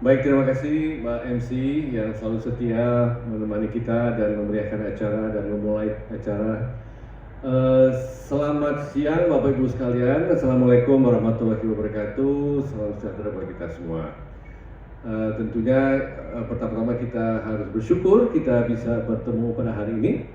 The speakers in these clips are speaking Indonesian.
Baik, terima kasih Mbak MC yang selalu setia menemani kita dan memeriahkan acara dan memulai acara. Selamat siang Bapak Ibu sekalian, Assalamualaikum warahmatullahi wabarakatuh, salam sejahtera bagi kita semua. Tentunya pertama-tama kita harus bersyukur kita bisa bertemu pada hari ini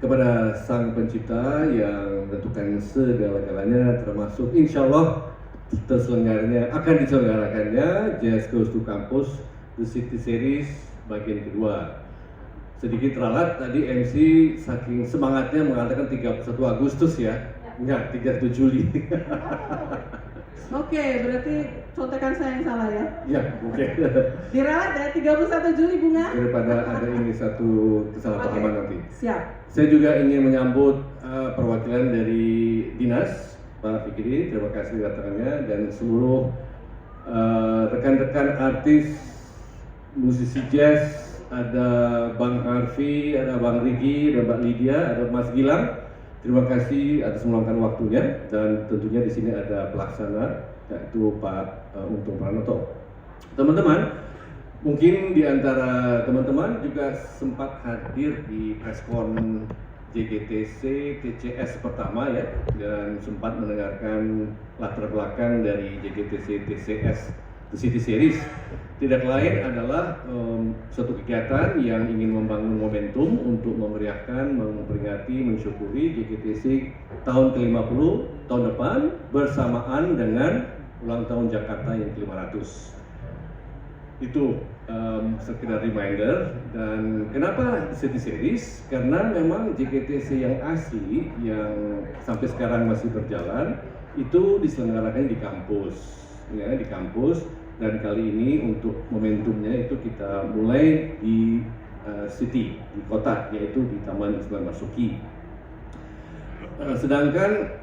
kepada Sang Pencipta yang menentukan segala-galanya, termasuk insya Allah akan diselenggarakannya Jazz Goes to Campus The City Series bagian kedua. Sedikit ralat tadi MC saking semangatnya mengatakan 31 Agustus ya. Enggak, 31 Juli. Oke, berarti contekan saya yang salah ya? Ya, oke. Diralat ya, 31 Juli Bunga? Daripada ada ini satu kesalahpahaman nanti. Siap. Saya juga ingin menyambut perwakilan dari Dinas Pak Fikri, terima kasih datangannya, dan seluruh rekan-rekan artis, musisi jazz, ada Bang Harvey, ada Bang Riki, ada Mbak Lydia, ada Mas Gilang. Terima kasih atas meluangkan waktunya, dan tentunya di sini ada pelaksana, yaitu Pak Untung Pranoto. Teman-teman, mungkin di antara teman-teman juga sempat hadir di preskon JGTC TCS pertama ya, dan sempat mendengarkan latar belakang dari JGTC TCS The City Series. Tidak lain adalah suatu kegiatan yang ingin membangun momentum untuk memeriahkan, memperingati, mensyukuri JGTC tahun ke-50 tahun depan bersamaan dengan ulang tahun Jakarta yang ke-500. Itu sekedar reminder. Dan kenapa City Series? Karena memang JGTC yang asli yang sampai sekarang masih berjalan itu diselenggarakan di kampus, ya, di kampus. Dan kali ini untuk momentumnya itu kita mulai di city, di kota, yaitu di Taman Ismail Marzuki. Sedangkan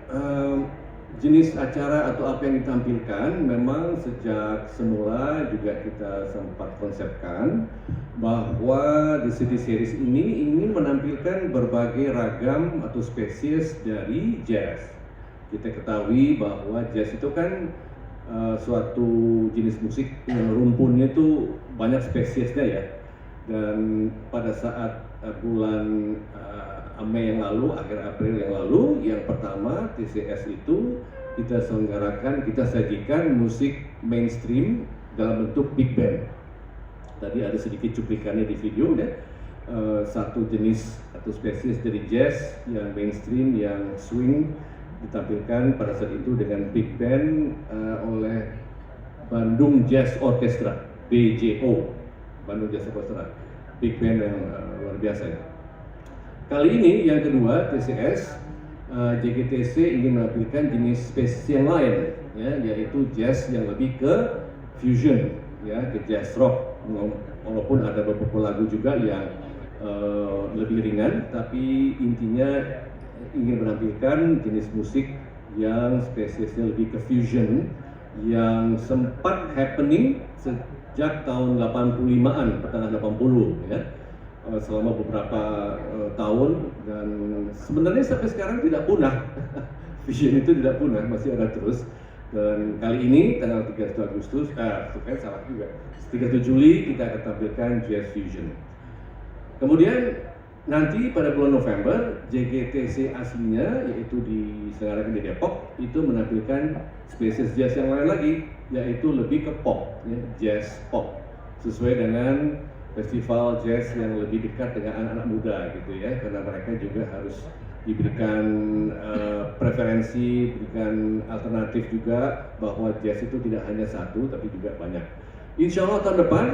jenis acara atau apa yang ditampilkan memang sejak semula juga kita sempat konsepkan bahwa The City Series ini ingin menampilkan berbagai ragam atau spesies dari jazz. Kita ketahui bahwa jazz itu kan suatu jenis musik yang rumpunnya itu banyak spesiesnya ya. Dan pada saat bulan Mei yang lalu, akhir April yang lalu, yang pertama TCS itu kita selenggarakan, kita sajikan musik mainstream dalam bentuk big band. Tadi ada sedikit cuplikannya di video ya. Satu jenis atau spesies dari jazz yang mainstream, yang swing ditampilkan pada saat itu dengan big band oleh Bandung Jazz Orchestra, BJO, Bandung Jazz Orchestra, big band yang luar biasa ya. Kali ini yang kedua TCS, JGTC ingin menampilkan jenis spesies yang lain, ya, yaitu jazz yang lebih ke fusion, ya, ke jazz rock. Walaupun ada beberapa lagu juga yang lebih ringan, tapi intinya ingin menampilkan jenis musik yang spesiesnya lebih ke fusion, yang sempat happening sejak tahun 85-an, pertengahan 80 ya. Selama beberapa tahun, dan sebenarnya sampai sekarang tidak punah. Fusion itu tidak punah, masih ada terus. Dan kali ini tanggal 31 Agustus, salah juga, 31 Juli kita akan tampilkan Jazz Fusion. Kemudian nanti pada bulan November JGTC aslinya, yaitu diselenggarakan di Depok, itu menampilkan spesies jazz yang lain lagi, yaitu lebih ke pop, ya, jazz pop, sesuai dengan festival jazz yang lebih dekat dengan anak-anak muda gitu ya, karena mereka juga harus diberikan preferensi, diberikan alternatif juga, bahwa jazz itu tidak hanya satu tapi juga banyak. Insya Allah tahun depan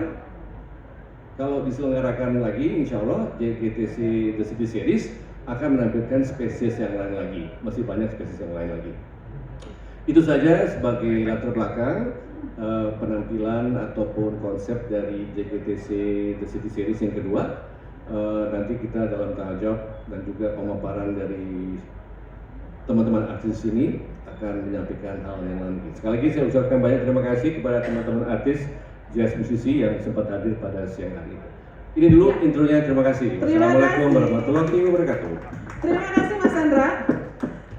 kalau diselenggarakan lagi, insya Allah JGTC The City Series akan menampilkan spesies yang lain lagi, masih banyak spesies yang lain lagi. Itu saja sebagai latar belakang penampilan ataupun konsep dari JGTC The City Series yang kedua. Nanti kita dalam tanggung jawab dan juga pemaparan dari teman-teman artis ini akan menyampaikan hal yang lain. Sekali lagi saya ucapkan banyak terima kasih kepada teman-teman artis jazz musisi yang sempat hadir pada siang hari ini. Ini dulu intronya, terima kasih. Assalamualaikum warahmatullahi wabarakatuh. Terima kasih Mas Andra.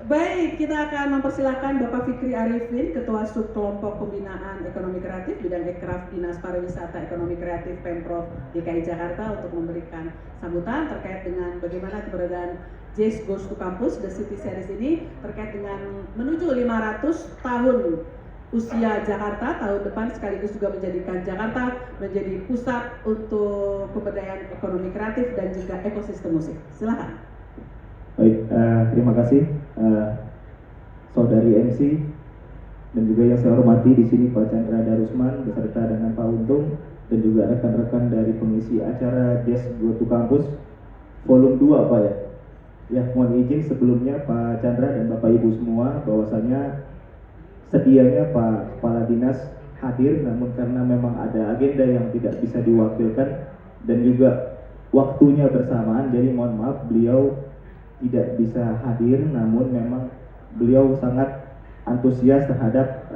Baik, kita akan mempersilahkan Bapak Fikri Arifin, Ketua Subkelompok Pembinaan Ekonomi Kreatif Bidang Ekraf Dinas Pariwisata Ekonomi Kreatif Pemprov DKI Jakarta untuk memberikan sambutan terkait dengan bagaimana keberadaan Jazz Goes to Campus The City Series ini terkait dengan menuju 500 tahun usia Jakarta tahun depan, sekaligus juga menjadikan Jakarta menjadi pusat untuk pemberdayaan ekonomi kreatif dan juga ekosistem musik. Silakan. Baik, terima kasih saudari MC dan juga yang saya hormati di sini Pak Chandra Darusman beserta dengan Pak Untung dan juga rekan-rekan dari pengisi acara Jazz Go to Campus Volume 2 Pak ya. Ya, mohon izin sebelumnya Pak Chandra dan Bapak Ibu semua bahwasanya sedianya Pak Kepala Dinas hadir, namun karena memang ada agenda yang tidak bisa diwakilkan dan juga waktunya bersamaan, jadi mohon maaf beliau tidak bisa hadir, namun memang beliau sangat antusias terhadap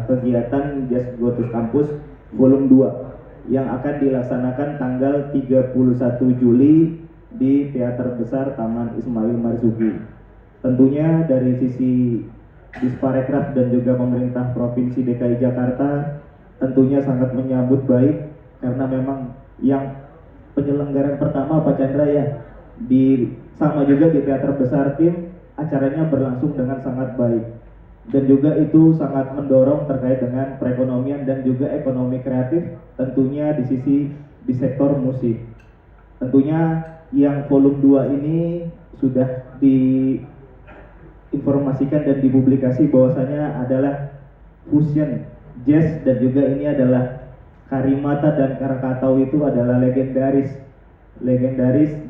kegiatan Jazz Go to Campus Volume 2 yang akan dilaksanakan tanggal 31 Juli di Teater Besar Taman Ismail Marzuki. Tentunya dari sisi Disparekraf dan juga pemerintah Provinsi DKI Jakarta tentunya sangat menyambut baik karena memang yang penyelenggaraan pertama Pak Chandra ya sama juga di Teater Besar Tim acaranya berlangsung dengan sangat baik dan juga itu sangat mendorong terkait dengan perekonomian dan juga ekonomi kreatif tentunya di sektor musik. Tentunya yang volume 2 ini sudah diinformasikan dan dipublikasi bahwasanya adalah fusion jazz dan juga ini adalah Karimata dan Krakatau itu adalah legendaris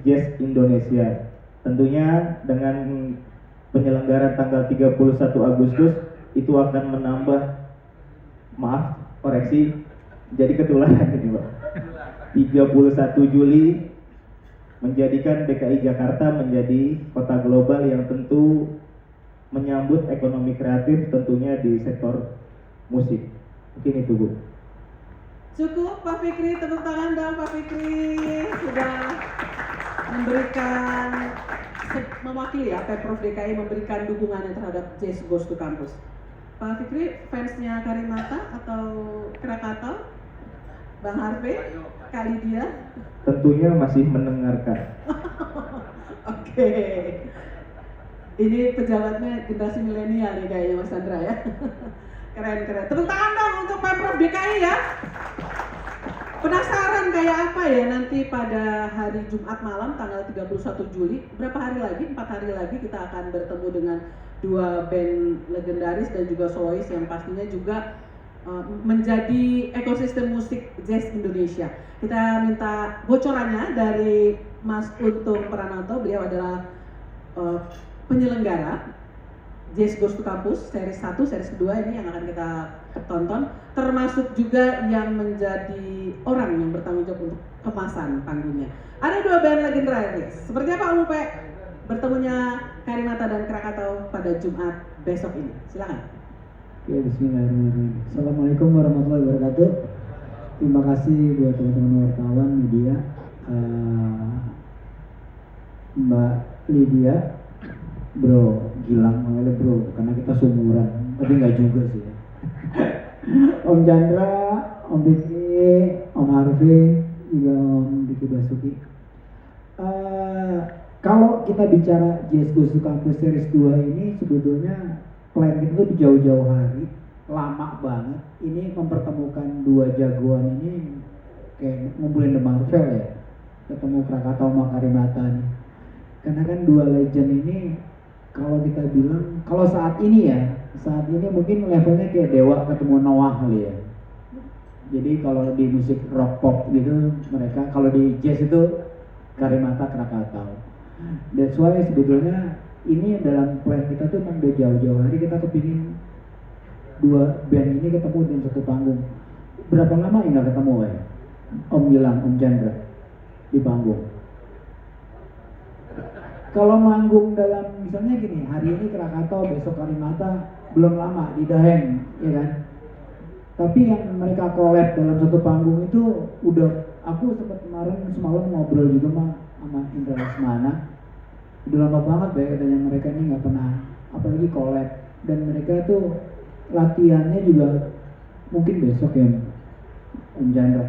jazz Indonesia. Tentunya dengan penyelenggaraan tanggal 31 Agustus itu akan menambah, maaf koreksi, jadi ketularan ini Pak. 31 Juli menjadikan DKI Jakarta menjadi kota global yang tentu menyambut ekonomi kreatif tentunya di sektor musik. Mungkin itu Bu. Cukup Pak Fikri, tepuk tangan dong Pak Fikri sudah memberikan mewakili ya Pemprov DKI memberikan dukungannya terhadap Jazz Goes to Campus. Pak Fikri fansnya Karimata atau Krakatau? Bang Harvey, kali dia? Tentunya masih mendengarkan. Oke. Ini pejabatnya generasi milenial nih kayaknya Mas Chandra ya. Keren. Tepuk tangan dong untuk Pemprov DKI ya. Penasaran kayak apa ya nanti pada hari Jumat malam tanggal 31 Juli, berapa hari lagi? 4 hari lagi kita akan bertemu dengan dua band legendaris dan juga solois yang pastinya juga menjadi ekosistem musik jazz Indonesia. Kita minta bocorannya dari Mas Untung Pranoto, beliau adalah penyelenggara Jazz Goes to Campus series 1, series kedua ini yang akan kita tonton, termasuk juga yang menjadi orang yang bertanggung jawab untuk kemasan panggungnya. Ada dua band legendaris. Seperti apa UP bertemunya Karimata dan Krakatau pada Jumat besok ini? Silakan. Ya, bismillahirrahmanirrahim. Assalamualaikum warahmatullahi wabarakatuh. Terima kasih buat teman-teman wartawan media, Mbak Lydia, Bro Gilang, oleh Bro, karena kita seumuran, tapi nggak juga sih ya. Om Chandra, Om Diki, Om Harvey, juga Om Diki Basuki. Kalau kita bicara Jazz Goes to Campus Series 2 ini sebetulnya plan kita tuh jauh-jauh hari, lama banget. Ini mempertemukan dua jagoan ini kayak ngumpulin The Marvel ya, ketemu Krakatau sama Karimata nih. Karena kan dua legend ini kalau kita bilang, kalau saat ini mungkin levelnya kayak Dewa ketemu Noah kali ya. Jadi kalau di musik rock pop gitu mereka, kalau di jazz itu Karimata Krakatau. That's why sebetulnya ini dalam plan kita tuh memang udah jauh-jauh hari kita kepingin dua band ini ketemu di satu panggung. Berapa lama nggak ketemu ya? Om bilang, Om Chandra di panggung. Kalau manggung dalam misalnya gini, hari ini Krakatau, besok Karimata, belum lama di Daheng, ya kan? Tapi yang mereka collab dalam satu panggung itu udah, aku sempat kemarin semalam ngobrol juga sama Indra Lesmana. Udah lama banget ya katanya mereka ini nggak pernah apalagi collab, dan mereka tuh latihannya juga mungkin besok ya Om Chandra.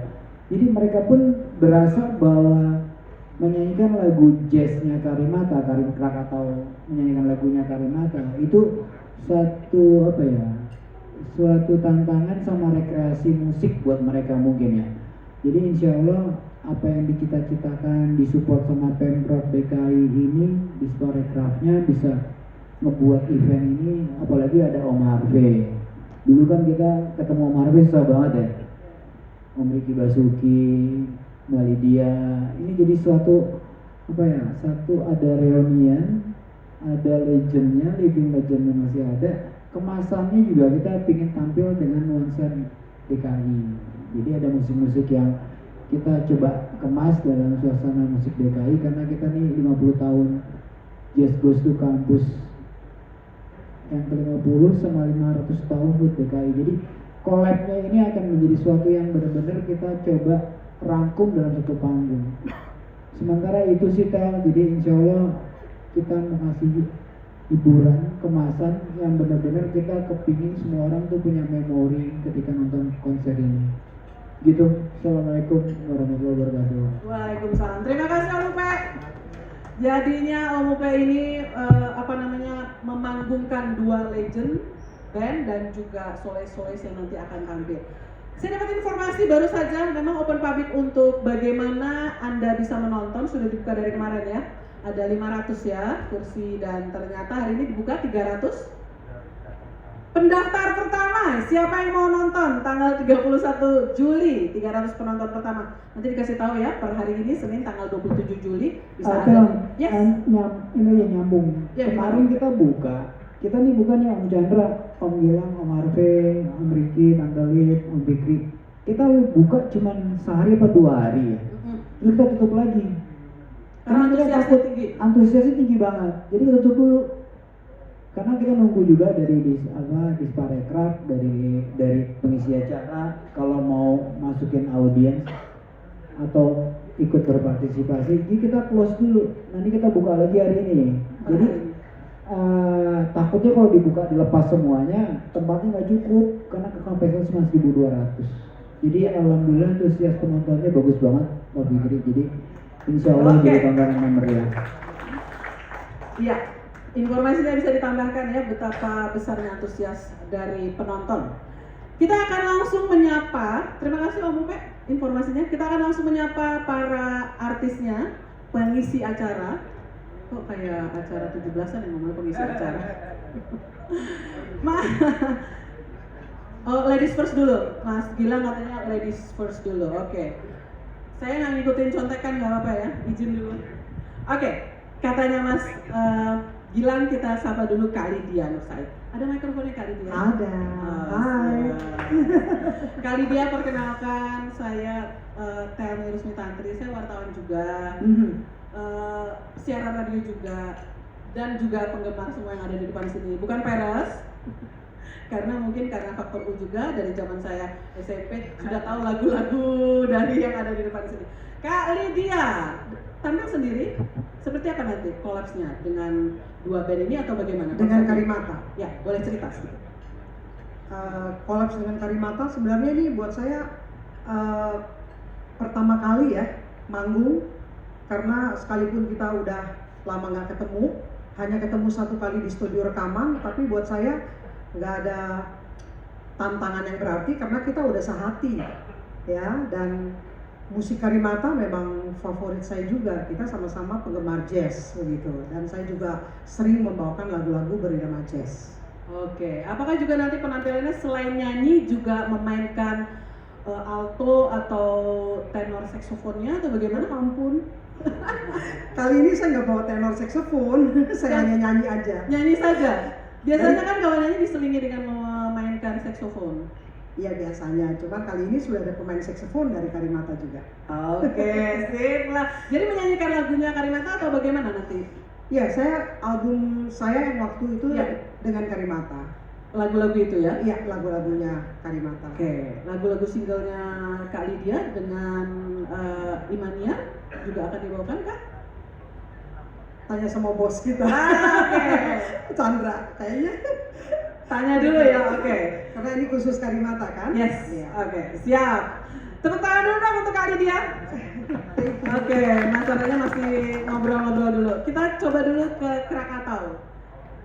Jadi mereka pun berasa bahwa menyanyikan lagu jazznya Karimata, Karim Krak, atau menyanyikan lagunya Karimata itu suatu apa ya, suatu tantangan sama rekreasi musik buat mereka mungkin ya. Jadi insya Allah apa yang dicita-citakan disupport sama Pemprov DKI ini, Disparekrafnya bisa ngebuat event ini, apalagi ada Om Harvey. Dulu kan kita ketemu Om Harvey susah banget ya, Om Riki Basuki, Mbak Lydia. Ini jadi suatu apa ya, satu ada reunian, ada legendnya, living legendnya masih ada. Kemasannya juga kita ingin tampil dengan nuansa DKI. Jadi ada musik-musik yang kita coba kemas dalam suasana musik DKI, karena kita nih 50 tahun Jazz Goes to Campus yang ke-50 sama 500 tahun buat DKI. Jadi collabnya ini akan menjadi suatu yang benar-benar kita coba rangkum dalam satu panggung. Sementara itu sih Tel, jadi insya Allah kita mengasih hiburan, kemasan yang benar-benar kita kepingin semua orang tuh punya memori ketika nonton konser ini. Gitu. Assalamualaikum warahmatullahi wabarakatuh. Waalaikumsalam. Terima kasih Om Upe. Jadinya Om Upe ini memanggungkan dua legend band dan juga soles-soles yang nanti akan tampil. Saya dapat informasi baru saja, memang open public untuk bagaimana Anda bisa menonton sudah dibuka dari kemarin ya. Ada 500 ya kursi, dan ternyata hari ini dibuka 300. Pendaftar pertama, siapa yang mau nonton tanggal 31 Juli, 300 penonton pertama. Nanti dikasih tahu ya, per hari ini Senin tanggal 27 Juli bisa ada. Yes. Ini yang nyambung. Ya, kemarin kita buka, kita nih bukan ya Om Chandra, Om Gilang, Om Harvey, Om Riki, Tante Lip, Om Fikri. Kita buka cuman sehari atau 2 hari ya. Terus kita tutup lagi. Karena kita takut antusiasnya tinggi banget. Jadi kita tutup dulu. Karena kita nunggu juga dari Disparekraf, dari pengisi acara kalau mau masukin audiens atau ikut berpartisipasi. Jadi kita close dulu. Nanti kita buka lagi hari ini. Jadi takutnya kalau dibuka dilepas semuanya, tempatnya nggak cukup karena kapasitas cuma 1.200. Jadi alhamdulillah antusias penontonnya bagus banget, Pak Fikri. Jadi insya Allah jadi tontonan yang meriah. Iya. Informasinya bisa ditambahkan ya betapa besarnya antusias dari penonton. Kita akan langsung menyapa, terima kasih Om Upe informasinya. Kita akan langsung menyapa para artisnya, pengisi acara. Kok kayak acara 17-an yang ngomong pengisi acara. Ladies first dulu. Mas Gilang katanya ladies first dulu. Oke. Saya nggak ngikutin contekan, nggak apa-apa ya. Izin dulu. Oke. Katanya Mas Gilang, kita sapa dulu Kak Lydia Nur Said. Ada mikrofonnya Kak Lydia? Ada. Hai. Kak Lydia, perkenalkan, saya Telmi Rusmi Tantri, saya wartawan juga, siaran radio juga, dan juga penggemar semua yang ada di depan sini. Bukan peres, karena faktor U juga, dari zaman saya SMP sudah tahu lagu-lagu dari yang ada di depan sini. Kak Lydia, tampil sendiri, seperti apa nanti kolapsnya dengan dua band ini atau bagaimana? Dengan Karimata. Ya, boleh cerita sedikit. Kolaps dengan Karimata sebenarnya ini buat saya pertama kali ya manggung, karena sekalipun kita udah lama nggak ketemu, hanya ketemu satu kali di studio rekaman, tapi buat saya nggak ada tantangan yang berarti karena kita udah sehati ya. Dan musik Karimata memang favorit saya juga, kita sama-sama penggemar jazz begitu, dan saya juga sering membawakan lagu-lagu berirama jazz. Oke, apakah juga nanti penampilannya selain nyanyi juga memainkan alto atau tenor saksofonnya atau bagaimana? Ampun. Kali ini saya nggak bawa tenor saksofon, saya hanya nyanyi aja. Nyanyi saja. Biasanya kan kalau nyanyi diselingi dengan memainkan saksofon. Iya biasanya, cuma kali ini sudah ada pemain saksofon dari Karimata juga. Oke, sip lah. Jadi menyanyikan lagunya Karimata atau bagaimana nanti? Iya, album saya yang waktu itu ya dengan Karimata. Lagu-lagu itu ya? Iya, lagu-lagunya Karimata. Oke, lagu-lagu singlenya Kak Lydia dengan Imania juga akan dibawakan Kak? tanya sama bos kita. Oke. Chandra, kayaknya. Tanya dulu ya, oke. Karena ini khusus Karimata kan? Yes, Iya. oke, siap. Tepuk tangan dulu dong untuk Kak Lydia. Oke, masalahnya masih ngobrol-ngobrol dulu. Kita coba dulu ke Krakatau.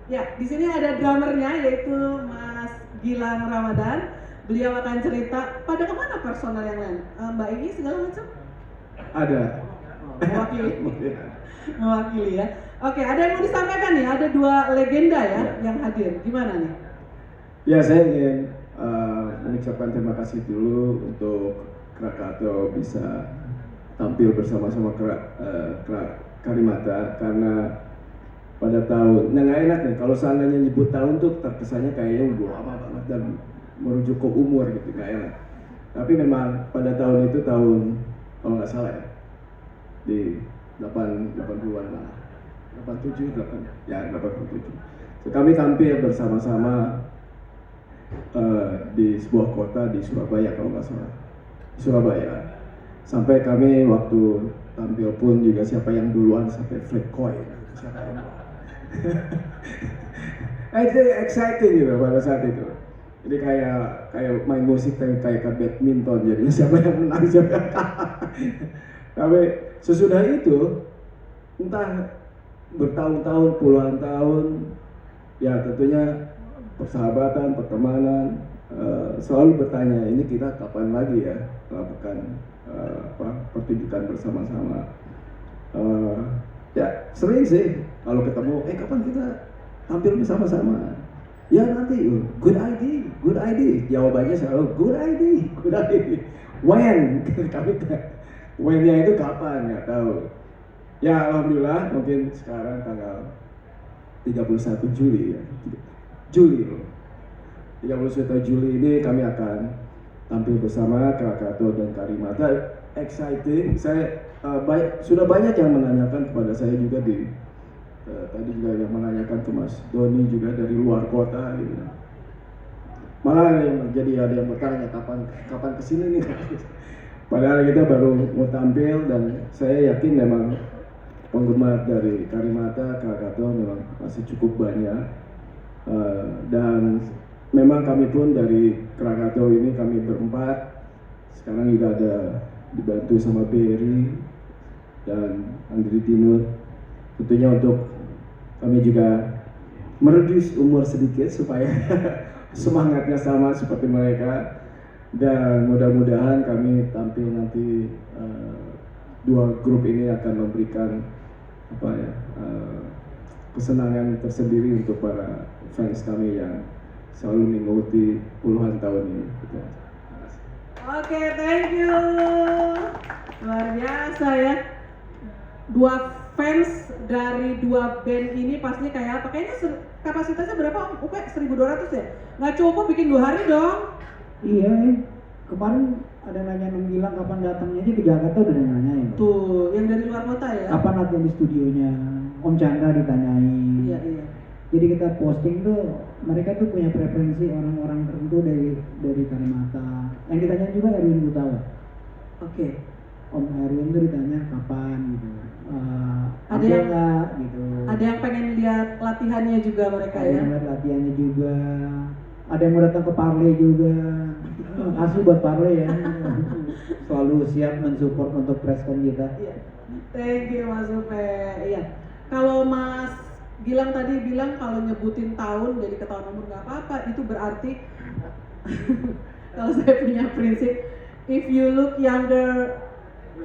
Ya, di sini ada drummernya yaitu Mas Gilang Ramadan. Beliau akan cerita pada kemana personal yang lain. Mbak Igi segala macam? Ada. Mewakili. Mewakili ya. Oke, ada yang mau disampaikan nih? Ada dua legenda ya yang hadir. Gimana nih? Ya, saya ingin mengucapkan terima kasih dulu untuk Krakatau bisa tampil bersama-sama Karimata karena pada tahun, nah nggak enak nih kalau seandainya nyebut tahun tuh terkesannya kayaknya udah lama banget dan merujuk ke umur gitu, nggak enak. Tapi memang pada tahun itu tahun kalau nggak salah ya di 80-an lah, 87, 87. So, kami tampil bersama-sama di sebuah kota di Surabaya kalau nggak salah, Surabaya. Sampai kami waktu tampil pun juga siapa yang duluan sampai flip coin, siapa yang itu exciting gitu pada saat itu. Jadi kayak main musik kayak badminton, jadi siapa yang menang siapa yang kalah. Tapi sesudah itu entah bertahun-tahun, puluhan tahun, ya tentunya persahabatan, pertemanan, selalu bertanya ini kita kapan lagi ya melakukan pertunjukan bersama-sama. Ya sering sih kalau ketemu, kapan kita tampil bersama-sama? Ya nanti, good idea. Jawabannya selalu good idea. When? When-nya itu kapan? Nggak tahu. Ya alhamdulillah mungkin sekarang tanggal 31 Juli ya. Juli loh. 31 Juli ini kami akan tampil bersama Krakatau dan Karimata. Exciting. Saya sudah banyak yang menanyakan kepada saya juga tadi juga yang menanyakan ke Mas Doni juga dari luar kota gitu. Malah ada yang bertanya kapan kesini nih. Padahal kita baru mau tampil dan saya yakin memang penggemar dari Karimata, Krakatau memang masih cukup banyak. Dan memang kami pun dari Krakatau ini kami berempat sekarang juga ada dibantu sama Berry dan Andri Dinur, tentunya untuk kami juga mereduce umur sedikit supaya semangatnya sama seperti mereka, dan mudah-mudahan kami tampil nanti dua grup ini akan memberikan kesenangan tersendiri untuk para fans kami yang selalu mengikuti puluhan tahun ini. Oke, thank you. Luar biasa ya. Dua fans dari dua band ini pastinya kayak apa? Kayaknya kapasitasnya berapa? Oke, 1.200 ya? Nggak cukup bikin 2 hari dong. Iya, kemarin ada nanya bilang kapan datangnya aja ke Jakarta udah nanyain. Tuh, yang dari luar kota ya? Kapan latihan di studionya? Om Chandra ditanyain. Iya. Jadi kita posting tuh, mereka tuh punya preferensi orang-orang tertentu dari Karimata. Yang ditanya juga Erwin Gutawa. Oke. Om Erwin tuh ditanya kapan gitu. Ada yang nggak gitu. Ada yang pengen lihat latihannya juga mereka Ada ya? yang lihat latihannya juga. Ada yang mau datang ke Parley juga. Asli buat Parley ya. Selalu siap mensupport untuk presscon kita. Iya. Thank you Mas Upe. Iya. Kalau Mas Gilang tadi bilang kalau nyebutin tahun jadi ketahuan umur nggak apa-apa, itu berarti kalau saya punya prinsip, if you look younger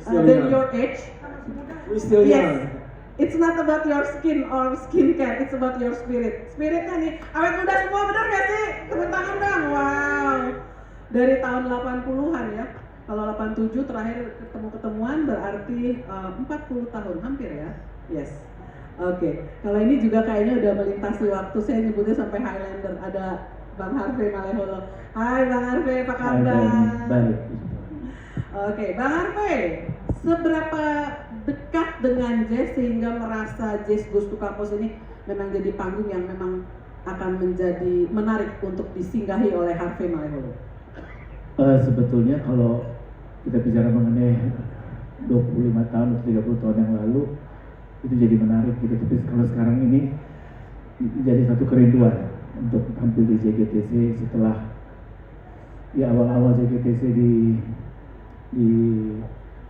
than your age, We still young. it's not about your skin or skincare, it's about your spirit. Spiritnya nih, awet muda semua, bener gak sih? Tepuk tangan dong, wow. Dari tahun 80-an ya, kalau 87 terakhir ketemuan berarti 40 tahun, hampir ya. Yes. Oke, kalau ini juga kayaknya udah melintasi waktu, saya nyebutnya sampai Highlander. Ada Bang Harvey Maleholo. Hai Bang Harvey, apa kabar? Baik. Oke, Bang Harvey, seberapa dekat dengan jazz sehingga merasa Jazz Goes to Campus ini memang jadi panggung yang memang akan menjadi menarik untuk disinggahi oleh Harvey Maleholo? Sebetulnya kalau kita bicara mengenai 25 tahun atau 30 tahun yang lalu, itu jadi menarik gitu. Tapi kalau sekarang ini menjadi satu kerinduan untuk tampil di JGTC setelah ya awal-awal JGTC di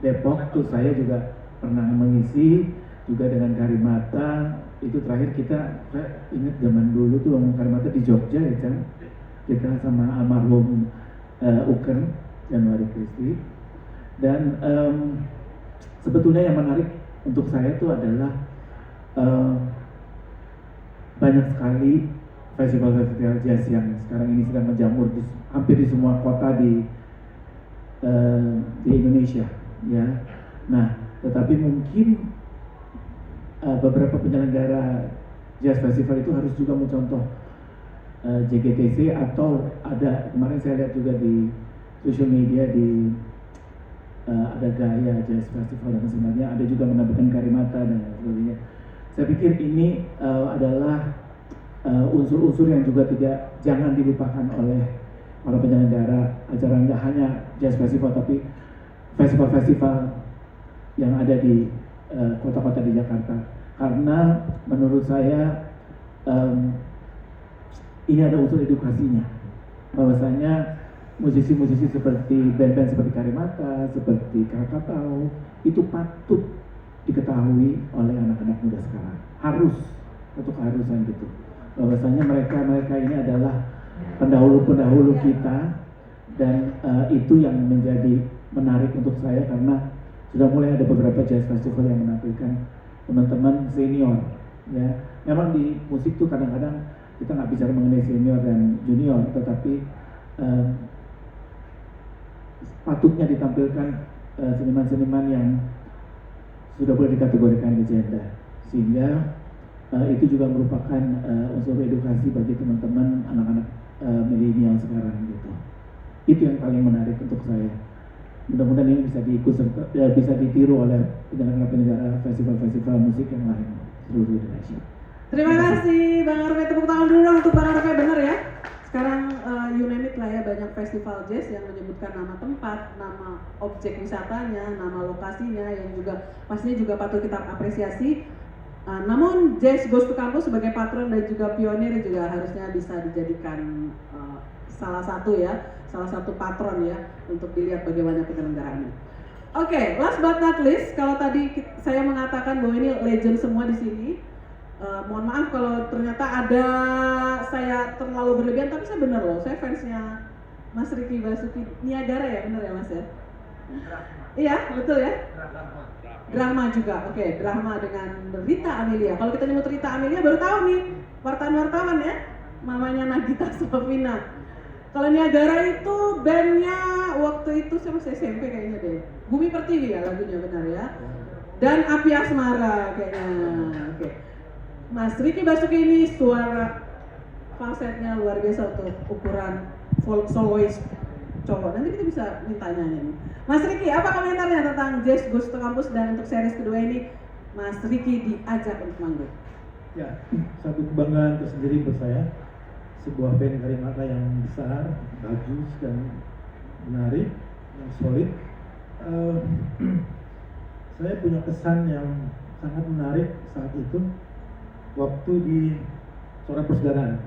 Depok tuh saya juga pernah mengisi juga dengan Karimata. Itu terakhir saya ingat zaman dulu tuh Karimata di Jogja ya Chan, kita sama almarhum Uken Januari Kristi. Dan sebetulnya yang menarik untuk saya itu adalah banyak sekali festival-festival jazz yang sekarang ini sedang menjamur hampir di semua kota di Indonesia, ya. Nah, tetapi mungkin beberapa penyelenggara jazz festival itu harus juga mencontoh JGTC, atau ada kemarin saya lihat juga di social media ada Gaya Jazz Festival dan sebenarnya ada juga menampilkan Karimata dan sebagainya. Saya pikir ini adalah unsur-unsur yang juga jangan dilupakan oleh para penyelenggara acara, nggak hanya jazz festival tapi festival-festival yang ada di kota-kota di Jakarta. Karena menurut saya ini ada unsur edukasinya, bahwasanya musisi-musisi seperti band-band seperti Karimata, seperti Krakatau itu patut diketahui oleh anak-anak muda sekarang. Satu keharusan gitu. Bahwasanya mereka ini adalah pendahulu-pendahulu kita, dan itu yang menjadi menarik untuk saya karena sudah mulai ada beberapa jazz festival yang menampilkan teman-teman senior, ya. Memang di musik tuh kadang-kadang kita nggak bicara mengenai senior dan junior, tetapi patutnya ditampilkan seniman-seniman yang sudah boleh dikategorikan legenda, sehingga itu juga merupakan unsur edukasi bagi teman-teman anak-anak milenial sekarang gitu. Itu yang paling menarik untuk saya. Mudah-mudahan ini bisa ditiru oleh penyelenggara festival-festival musik yang lain seluruh Indonesia. Terima kasih Bang Arfe, tepuk tangan dulu dong untuk Bang Arfe, bener ya. Sekarang you name it lah ya, banyak festival jazz yang menyebutkan nama tempat, nama objek wisatanya, nama lokasinya yang juga pastinya juga patut kita apresiasi. Namun Jazz Goes to Campus sebagai patron dan juga pionir juga harusnya bisa dijadikan salah satu patron ya untuk dilihat bagaimana penyelenggaraannya. Oke, last but not least, kalau tadi saya mengatakan bahwa ini legend semua di sini. Mohon maaf kalau ternyata ada saya terlalu berlebihan, tapi saya bener loh, saya fansnya Mas Ricky Basuki Niagara ya, bener ya Mas ya? Iya, betul ya? Drama juga, oke, drama dengan Rita Amelia. Kalau kita nyebut Rita Amelia baru tahu nih, wartawan ya, mamanya Nagita Slavina. Kalau Niagara itu bandnya waktu itu saya masih SMP kayaknya deh. Bumi Pertiwi ya lagunya, benar ya? Dan Api Asmara kayaknya, oke. Mas Ricky Basuki ini suara falsetnya luar biasa untuk ukuran soloist cowok. Nanti kita bisa mintanya nih. Mas Ricky, apa komentarnya tentang Jazz Goes to Campus dan untuk series kedua ini Mas Ricky diajak untuk manggung? Ya, satu kebanggaan tersendiri buat saya. Sebuah band Karimata yang besar, bagus dan menarik, yang solid. Saya punya kesan yang sangat menarik saat itu waktu di Suara Persaudaraan.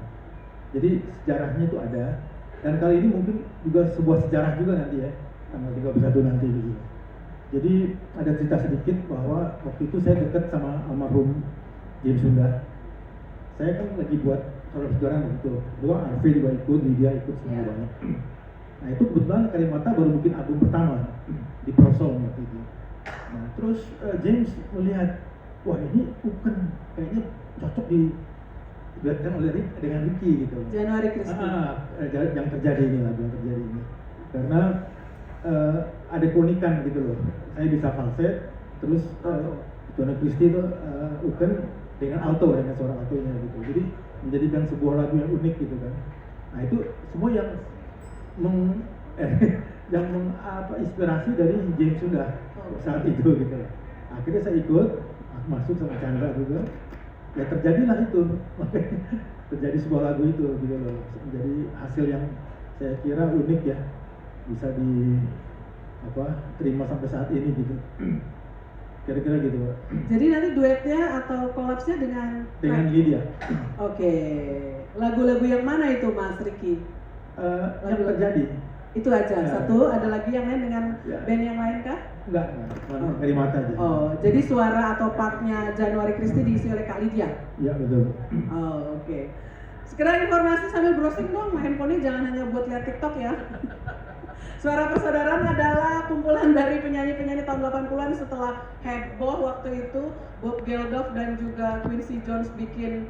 Jadi sejarahnya itu ada, dan kali ini mungkin juga sebuah sejarah juga nanti ya, tanggal 31 nanti gitu. Jadi ada cerita sedikit bahwa waktu itu saya dekat sama almarhum James Sunda. Saya kan lagi buat Suara Persaudaraan gitu. Dua Arfe juga ikut, Lydia ikut semua banyak. Nah itu kebetulan Karimata baru bikin album pertama di Prosol waktu itu. Nah terus James melihat, wah ini bukan kayaknya cocok dibuatkan dengan Ricky gitu. Januari Kristi. Yang terjadi ini lagu yang terjadi ini. Karena ada keunikan gitu loh. Saya bisa falset, terus Januari Kristi itu Uken dengan alto, dengan suara altonya gitu. Jadi menjadikan sebuah lagu yang unik gitu kan. Nah itu semua yang inspirasi dari James Sunda saat itu gitu. Akhirnya saya ikut, masuk sama Chandra juga. Ya terjadilah itu, terjadi sebuah lagu itu gitu loh. Menjadi hasil yang saya kira unik ya, bisa terima sampai saat ini gitu. Kira-kira gitu, Pak. Jadi nanti duetnya atau kolapsnya dengan Lydia. Oke. Lagu-lagu yang mana itu Mas Riki? Yang terjadi. Itu aja. Ya. Satu, ada lagi yang lain dengan Ya. band yang lain kah? Enggak, cuma dari mata aja. Oh, jadi suara atau partnya Januari Kristi diisi oleh Kak Lydia? Iya, betul. Oh, oke. Sekedar informasi sambil browsing dong, handphonenya jangan hanya buat lihat TikTok ya. Suara Persaudaraan adalah kumpulan dari penyanyi-penyanyi tahun 80-an setelah heboh waktu itu Bob Geldof dan juga Quincy Jones bikin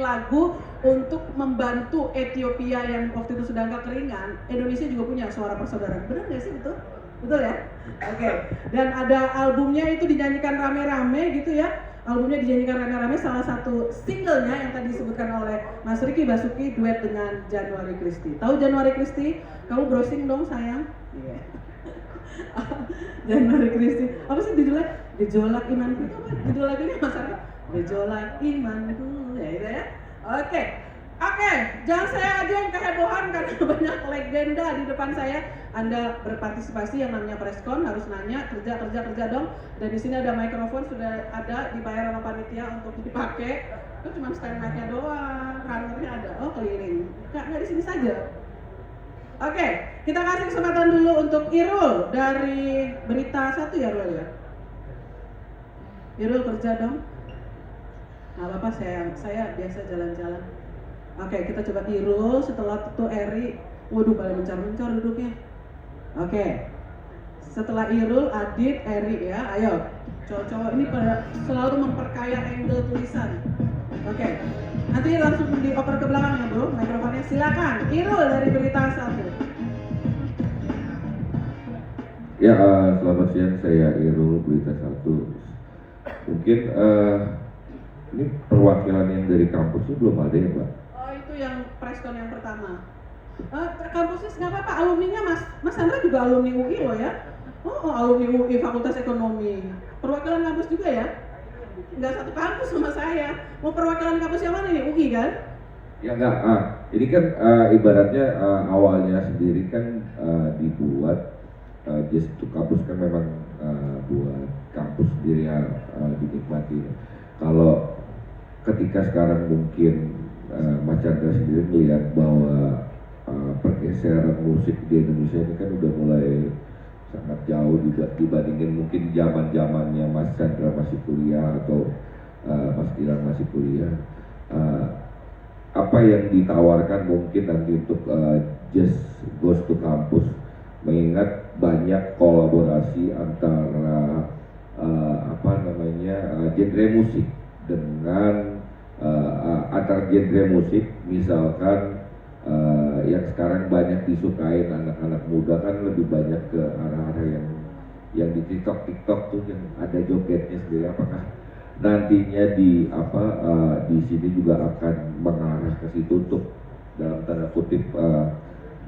lagu untuk membantu Ethiopia yang waktu itu sedang kekeringan. Indonesia juga punya Suara Persaudaraan. Benar nggak sih betul? Betul ya? Oke. Dan ada albumnya itu dinyanyikan rame-rame gitu ya. Albumnya dinyanyikan rame-rame, salah satu singlenya yang tadi disebutkan oleh Mas Riki Basuki duet dengan Januari Kristi. Tahu Januari Kristi? Kamu browsing dong sayang. Iya. Januari Kristi. Apa sih judulnya? Gejolak Imanku itu apa? Judul lagunya Mas Arif? Gejolak Imanku. Ya itu ya. Oke. Jangan saya aja yang kehebohan karena banyak legenda di depan saya. Anda berpartisipasi yang namanya preskon harus nanya kerja dong. Dan di sini ada mikrofon sudah ada dibayar sama panitia untuk dipakai. Itu cuma stand mic-nya doang, runnernya ada. Oh keliling. Nggak di sini saja. Oke, kita kasih kesempatan dulu untuk Irul dari Berita 1 ya Irul ya. Irul kerja dong. Nggak apa-apa saya biasa jalan-jalan. Oke, kita coba Irul, setelah itu Eri. Waduh, pada mencar-mencar duduknya. Oke. Setelah Irul, Adit, Eri ya. Ayo. Cowok-cowok ini pada selalu memperkaya angle tulisan. Oke. Nanti langsung dioper ke belakang ya, Bro. Mikrofonnya silakan. Irul dari Berita 1. Ya, selamat siang. Saya Irul, Berita 1. Mungkin ini perwakilan yang dari kampusnya belum ada ya, Pak? Oh, itu yang preskon yang pertama. Kampusnya nggak apa-apa, alumninya Mas Sandra juga alumni UI loh ya. Oh, alumni UI Fakultas Ekonomi. Perwakilan kampus juga ya? Nggak satu kampus sama saya. Mau perwakilan kampus yang mana nih? UI kan? Ya enggak. Ini kan ibaratnya awalnya sendiri kan dibuat Jazz to Campus kan memang buat kampus sendiri yang dinikmati. Kalau ketika sekarang mungkin Mas Chandra sendiri melihat bahwa pergeseran musik di Indonesia ini kan udah mulai sangat jauh juga dibandingin mungkin zaman-zamannya Mas Chandra masih kuliah atau Mas Gilang masih kuliah. Apa yang ditawarkan mungkin nanti untuk Jazz Goes to Campus, mengingat banyak kolaborasi antara genre musik dengan antar genre musik, misalkan yang sekarang banyak disukain anak-anak muda kan lebih banyak ke arah-arah yang di TikTok tuh yang ada jogetnya sendiri. Apakah nantinya di sini juga akan mengarah ke situ untuk dalam tanda kutip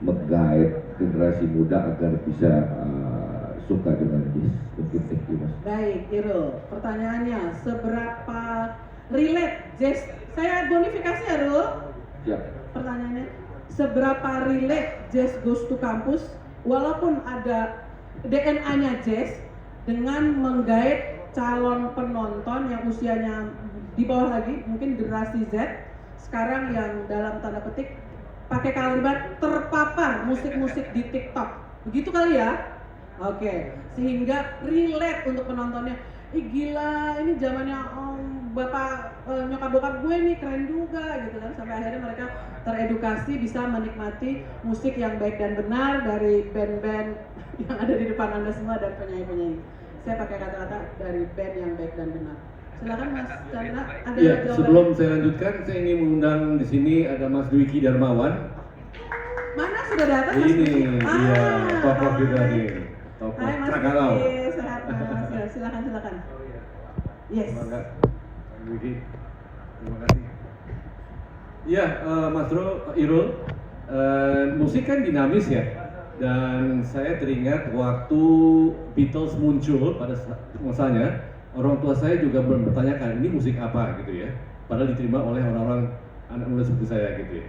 menggait generasi muda agar bisa suka dengan jazz? Mungkin itu, Mas. Baik, Irul. Pertanyaannya, seberapa relate jazz? Saya bonifikasi ya, Irul. Ya. Pertanyaannya, seberapa relate Jazz Goes to Campus walaupun ada DNA-nya jazz dengan menggait calon penonton yang usianya di bawah lagi, mungkin generasi Z sekarang yang dalam tanda petik pakai kalimat terpapar musik-musik di TikTok. Begitu kali ya? Oke, sehingga relate untuk penontonnya. Ih gila, ini zamannya nyokap bokap gue nih keren juga gitu kan, sampai akhirnya mereka teredukasi bisa menikmati musik yang baik dan benar dari band-band yang ada di depan Anda semua dan penyanyi-penyanyi. Saya pakai kata-kata dari band yang baik dan benar. Silakan Mas Chandra, ada Ya, jawaban? sebelum saya lanjutkan, saya ingin mengundang di sini ada Mas Dwiki Darmawan. Mana sudah datang Mas Ini, Dwiki? iya, tokoh kita hai. nih, tokoh Hai Mas Trakalau. Dwiki, sehat Mas. Ya, silakan. Yes. Terima kasih, Mas Dwiki. Terima kasih. Iya, Mas Irul, musik kan dinamis ya. Dan saya teringat waktu Beatles muncul pada masanya, orang tua saya juga bertanyakan ini musik apa gitu ya. Padahal diterima oleh orang-orang anak muda seperti saya gitu ya.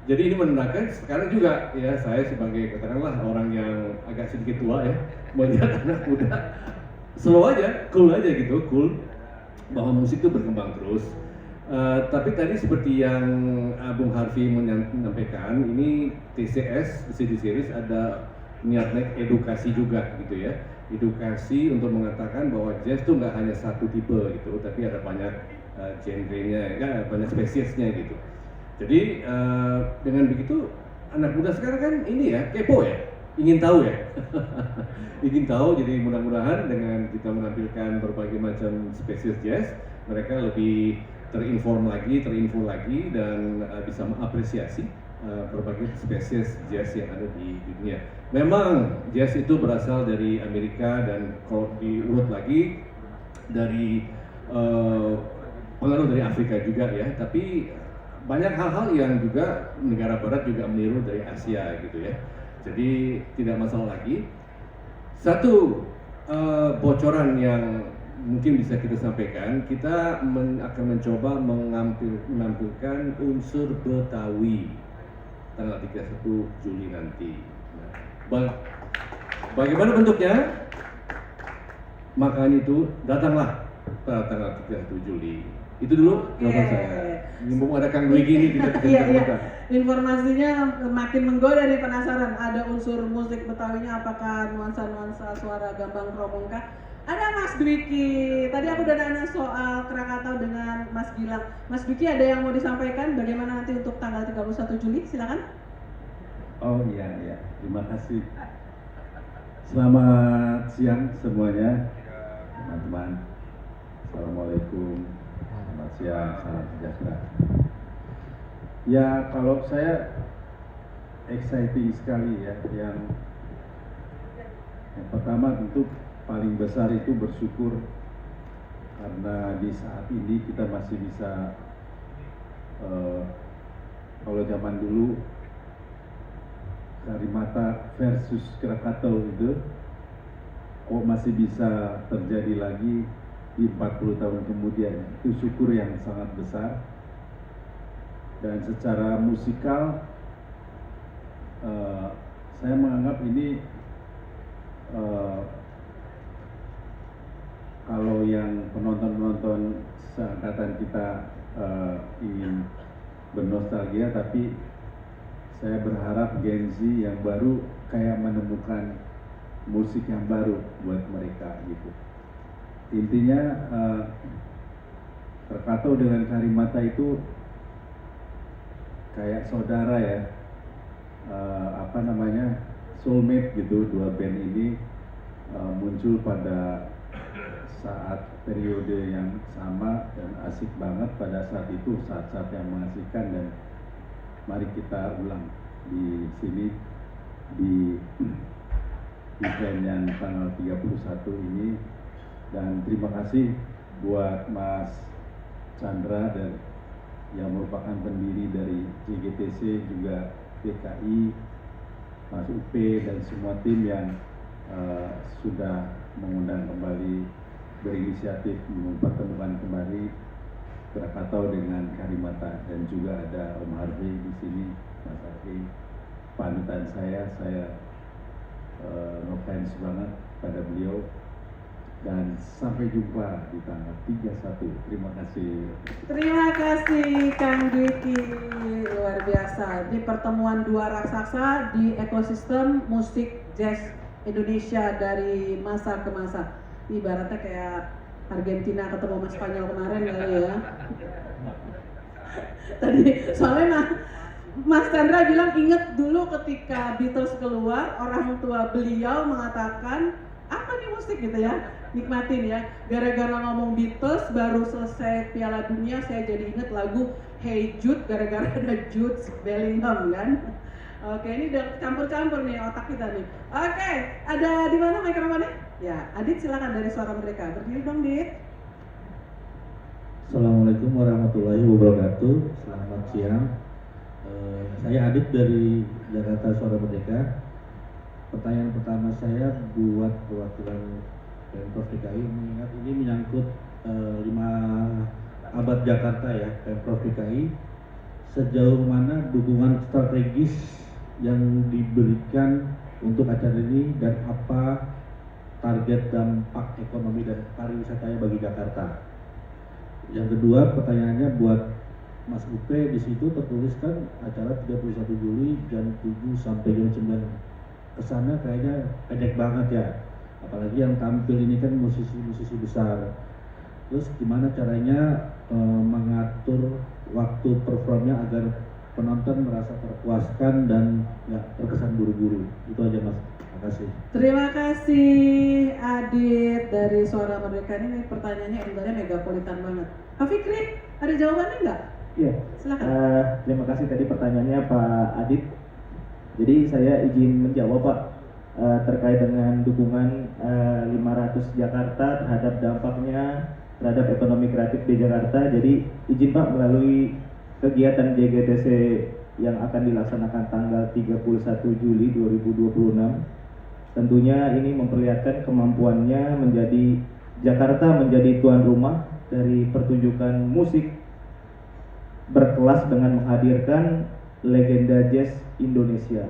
Jadi ini menandakan sekarang juga ya saya sebagai katakanlah orang yang agak sedikit tua ya melihat anak muda slow aja, cool aja gitu, cool bahwa musik itu berkembang terus. Tapi tadi seperti yang Bung Harvey menyampaikan, ini TCS, CD Series ada niatnya edukasi juga gitu ya. Edukasi untuk mengatakan bahwa jazz itu nggak hanya satu tipe gitu, tapi ada banyak genre-nya, ya, banyak spesiesnya gitu. Jadi dengan begitu anak muda sekarang kan ini ya kepo ya, ingin tahu ya, ingin tahu. Jadi mudah-mudahan dengan kita menampilkan berbagai macam spesies jazz, mereka lebih terinfo lagi dan bisa mengapresiasi berbagai spesies jazz yang ada di dunia. Memang jazz itu berasal dari Amerika dan kalau diurut lagi dari pengaruh dari Afrika juga ya, tapi banyak hal-hal yang juga negara barat juga meniru dari Asia gitu ya. Jadi tidak masalah lagi. Satu bocoran yang mungkin bisa kita sampaikan, kita akan mencoba menampilkan unsur Betawi tanggal 31 Juli nanti. Bagaimana bentuknya? Makanya itu datanglah pada tanggal 31 Juli. Itu dulu jawaban saya. Mumpung ada Kang Dwiki ini kita bisa Informasinya makin menggoda nih, penasaran. Ada unsur musik Betawinya, apakah nuansa-nuansa suara gambang kromong kah? Ada Mas Dwiki. Tadi aku udah nanya soal Krakatau dengan Mas Gilang. Mas Dwiki ada yang mau disampaikan bagaimana nanti untuk tanggal 31 Juli? Silakan. Oh iya, terima kasih. Selamat siang semuanya, teman-teman. Assalamualaikum. Selamat siang, salam sejahtera. Ya, kalau saya exciting sekali ya. Yang pertama tentu paling besar itu bersyukur karena di saat ini kita masih bisa kalau zaman dulu Karimata versus Krakatau itu kok masih bisa terjadi lagi di 40 tahun kemudian. Itu syukur yang sangat besar. Dan secara musikal saya menganggap ini kalau yang penonton-penonton seangkatan kita ingin bernostalgia, tapi saya berharap Gen Z yang baru kayak menemukan musik yang baru buat mereka gitu. Intinya Krakatau dengan Karimata itu kayak saudara ya, soulmate gitu. Dua band ini muncul pada saat periode yang sama dan asik banget pada saat itu, saat-saat yang mengasihkan. Dan mari kita ulang di sini di event yang tanggal 31 ini. Dan terima kasih buat Mas Chandra dan yang merupakan pendiri dari JGTC, juga PKI, Mas Upe dan semua tim yang sudah mengundang kembali, berinisiatif mempertemukan kembali Krakatau dengan Karimata. Dan juga ada Om Harvey di sini, Mas Harvey, panutan saya ngefans banget pada beliau. Dan sampai jumpa di tanggal 31. Terima kasih. Terima kasih Kang Dwiki, luar biasa. Di pertemuan dua raksasa di ekosistem musik jazz Indonesia dari masa ke masa. Ibaratnya kayak Argentina ketemu sama Spanyol kemarin kali ya. Tadi soalnya Mas Chandra bilang inget dulu ketika Beatles keluar, orang tua beliau mengatakan apa nih musik gitu ya, nikmatin ya. Gara-gara ngomong Beatles baru selesai Piala Dunia, saya jadi inget lagu Hey Jude gara-gara ada Jude Bellingham kan. Oke, ini udah campur-campur nih otak kita nih. Oke, ada di mana mikrofonnya? Ya, Adit silakan dari Suara Merdeka. Berdiri dong, Dit. Assalamualaikum warahmatullahi wabarakatuh. Selamat siang. Saya Adit dari Jakarta Suara Merdeka. Pertanyaan pertama saya buat perwakilan Pemprov DKI, mengingat ini menyangkut 5 abad Jakarta ya, Pemprov DKI sejauh mana dukungan strategis yang diberikan untuk acara ini dan apa target dampak ekonomi dan pariwisatanya bagi Jakarta. Yang kedua, pertanyaannya buat Mas Upe, di situ tertuliskan acara 31 Juli jam 7 sampai jam 9. Kesana kayaknya pendek banget ya. Apalagi yang tampil ini kan musisi-musisi besar. Terus gimana caranya mengatur waktu performnya agar penonton merasa terpuaskan dan nggak terkesan buru-buru? Itu aja Mas. Terima kasih. Terima kasih Adit dari Suara Merdeka. Ini pertanyaannya sebenarnya megapolitan banget. Pak Fikri, ada jawabannya nggak? Iya. Silakan. Terima kasih tadi pertanyaannya Pak Adit. Jadi saya izin menjawab Pak terkait dengan dukungan 500 Jakarta terhadap dampaknya terhadap ekonomi kreatif di Jakarta. Jadi izin Pak, melalui kegiatan JGTC yang akan dilaksanakan tanggal 31 Juli 2026, tentunya ini memperlihatkan kemampuannya menjadi Jakarta menjadi tuan rumah dari pertunjukan musik berkelas dengan menghadirkan legenda jazz Indonesia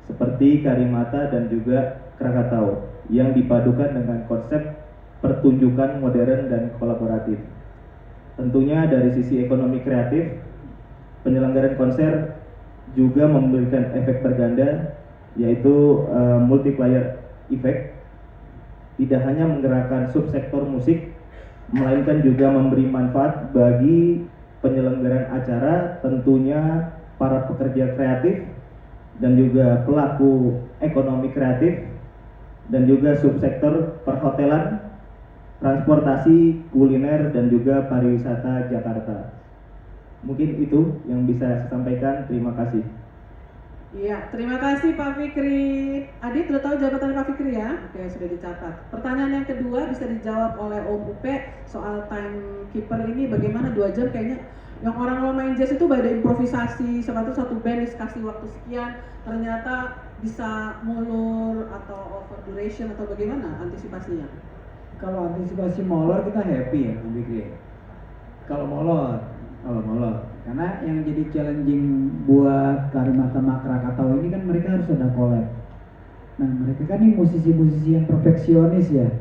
seperti Karimata dan juga Krakatau yang dipadukan dengan konsep pertunjukan modern dan kolaboratif. Tentunya dari sisi ekonomi kreatif, penyelenggaraan konser juga memberikan efek berganda, yaitu multiplier effect. Tidak hanya menggerakkan subsektor musik, melainkan juga memberi manfaat bagi penyelenggaraan acara, tentunya para pekerja kreatif dan juga pelaku ekonomi kreatif dan juga subsektor perhotelan, transportasi, kuliner dan juga pariwisata Jakarta. Mungkin itu yang bisa saya sampaikan. Terima kasih. Iya, terima kasih Pak Fikri. Adit, sudah tahu jabatan Pak Fikri ya? Oke, sudah dicatat. Pertanyaan yang kedua bisa dijawab oleh Om Upe soal timekeeper ini. Bagaimana 2 jam kayaknya yang orang lo main jazz itu pada improvisasi, satu band dikasih waktu sekian, ternyata bisa mulur atau over duration atau bagaimana antisipasinya? Kalau antisipasi molor kita happy ya, Om Fikri. Kalau molor, karena yang jadi challenging buat Karimata sama Krakatau ini kan mereka harus ada collab. Nah mereka kan ini musisi-musisi yang perfeksionis ya.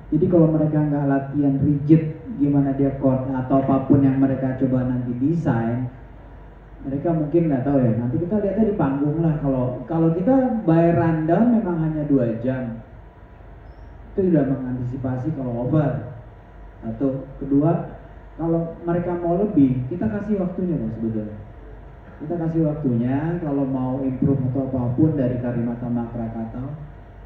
Jadi kalau mereka nggak latihan rigid gimana dia chord atau apapun yang mereka coba nanti desain, mereka mungkin nggak tahu ya. Nanti kita lihatnya di panggung lah. Kalau kita by rundown memang hanya 2 jam, itu sudah mengantisipasi kalau over. Atau kedua, kalau mereka mau lebih, kita kasih waktunya Mas sebetulnya. Kita kasih waktunya kalau mau improve atau apapun dari Karimata sama Krakatau.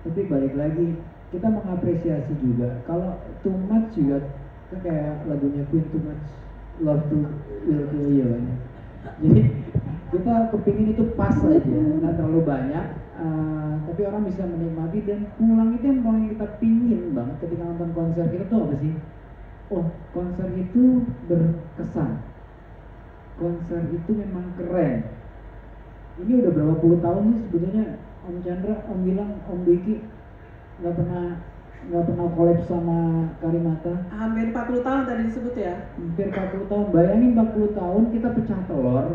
Tapi balik lagi, kita mengapresiasi juga. Kalau too much juga, kan kayak lagunya Queen, too much love to will kill you kan. Jadi kita kepingin itu pas aja, nggak terlalu banyak. Tapi orang bisa menikmati dan pulang itu yang paling kita pingin banget ketika nonton konser kita tuh apa sih? Oh, konser itu berkesan. Konser itu memang keren. Ini udah berapa puluh tahun sih sebetulnya Om Chandra, Om bilang, Om Diki nggak pernah collab sama Karimata. Hampir 40 tahun tadi disebut ya? Hampir 40 tahun. Bayangin 40 tahun kita pecah telur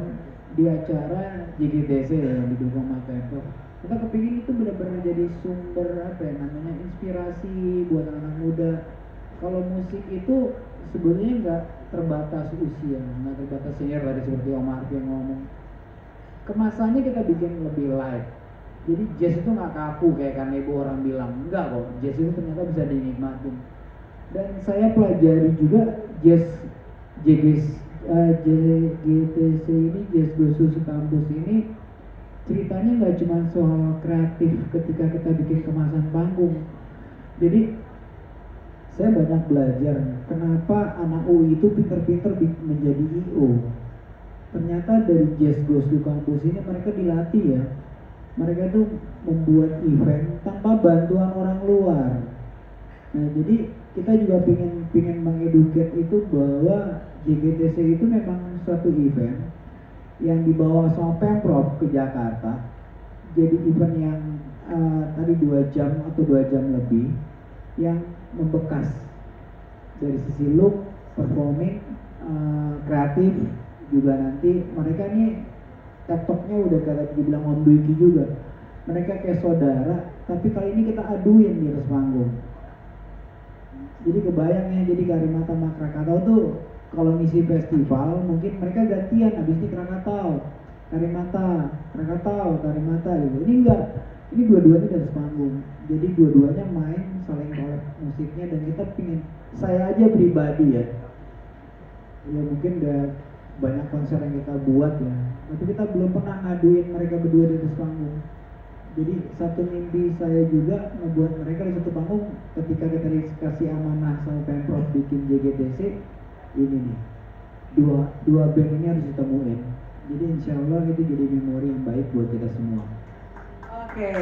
di acara JGTC yang didukung sama Tempo. Kita kepingin itu benar-benar jadi sumber apa ya namanya, inspirasi buat anak muda. Kalau musik itu sebenarnya nggak terbatas usia, nggak terbatas senior tadi seperti Om Arfi yang ngomong. Kemasannya kita bikin lebih light. Jadi jazz itu nggak kaku kayak kanebo orang bilang, enggak kok. Jazz itu ternyata bisa dinikmatin. Dan saya pelajari juga jazz JGTC ini, Jazz Gosu Kampus ini ceritanya nggak cuma soal kreatif ketika kita bikin kemasan panggung. Jadi saya banyak belajar kenapa anak UI itu pinter-pinter menjadi IO. Ternyata dari Jazz Gosu Kampus ini mereka dilatih ya. Mereka itu membuat event tanpa bantuan orang luar. Nah jadi kita juga pingin mengeduket itu bahwa JGTC itu memang suatu event yang dibawa sama Pemprov ke Jakarta. Jadi event yang tadi 2 jam atau 2 jam lebih yang membekas dari sisi look, performing, kreatif juga nanti mereka nih tektoknya udah kayak dibilang Om Dwiki juga, mereka kayak saudara, tapi kali ini kita aduin di atas panggung. Jadi kebayang ya, jadi Karimata sama Krakatau tuh kalau ngisi festival mungkin mereka gantian, habis ini Krakatau, Karimata, Krakatau, Karimata gitu. Ini enggak, ini dua-duanya di atas panggung. Jadi dua-duanya main saling collab musiknya, dan kita pingin, saya aja pribadi ya mungkin udah banyak konser yang kita buat ya, tapi kita belum pernah ngaduin mereka berdua di atas panggung. Jadi satu mimpi saya juga membuat mereka di satu panggung ketika kita dikasih amanah sama Pemprov bikin JGTC ini nih, dua band ini harus ditemuin. Jadi insya Allah itu jadi memori yang baik buat kita semua. Oke,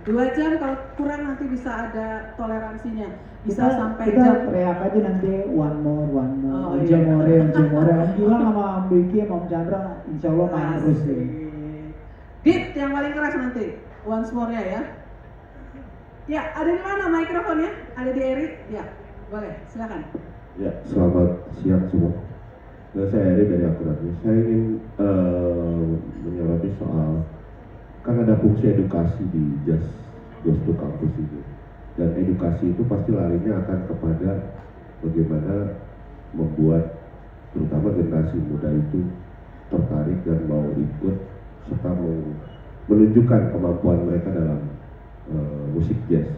2 jam, kalau kurang nanti bisa ada toleransinya, bisa sampai kita jam. teriak aja nanti one more, Oh, Once iya. more. Om Gilang sama Om Dwiki sama Om Chandra insya Allah main terus ya. Dit yang paling keras nanti, once more-nya ya. Ya, ada di mana mikrofonnya? Ada di Eri? Ya, boleh, silakan. Ya, selamat siang semua. Saya Eri dari Akuratnya. Saya ingin menyoroti soal, kan ada fungsi edukasi di Jazz Goes to Campus ini. Dan edukasi itu pasti larinya akan kepada bagaimana membuat terutama generasi muda itu tertarik dan mau ikut serta menunjukkan kemampuan mereka dalam musik jazz.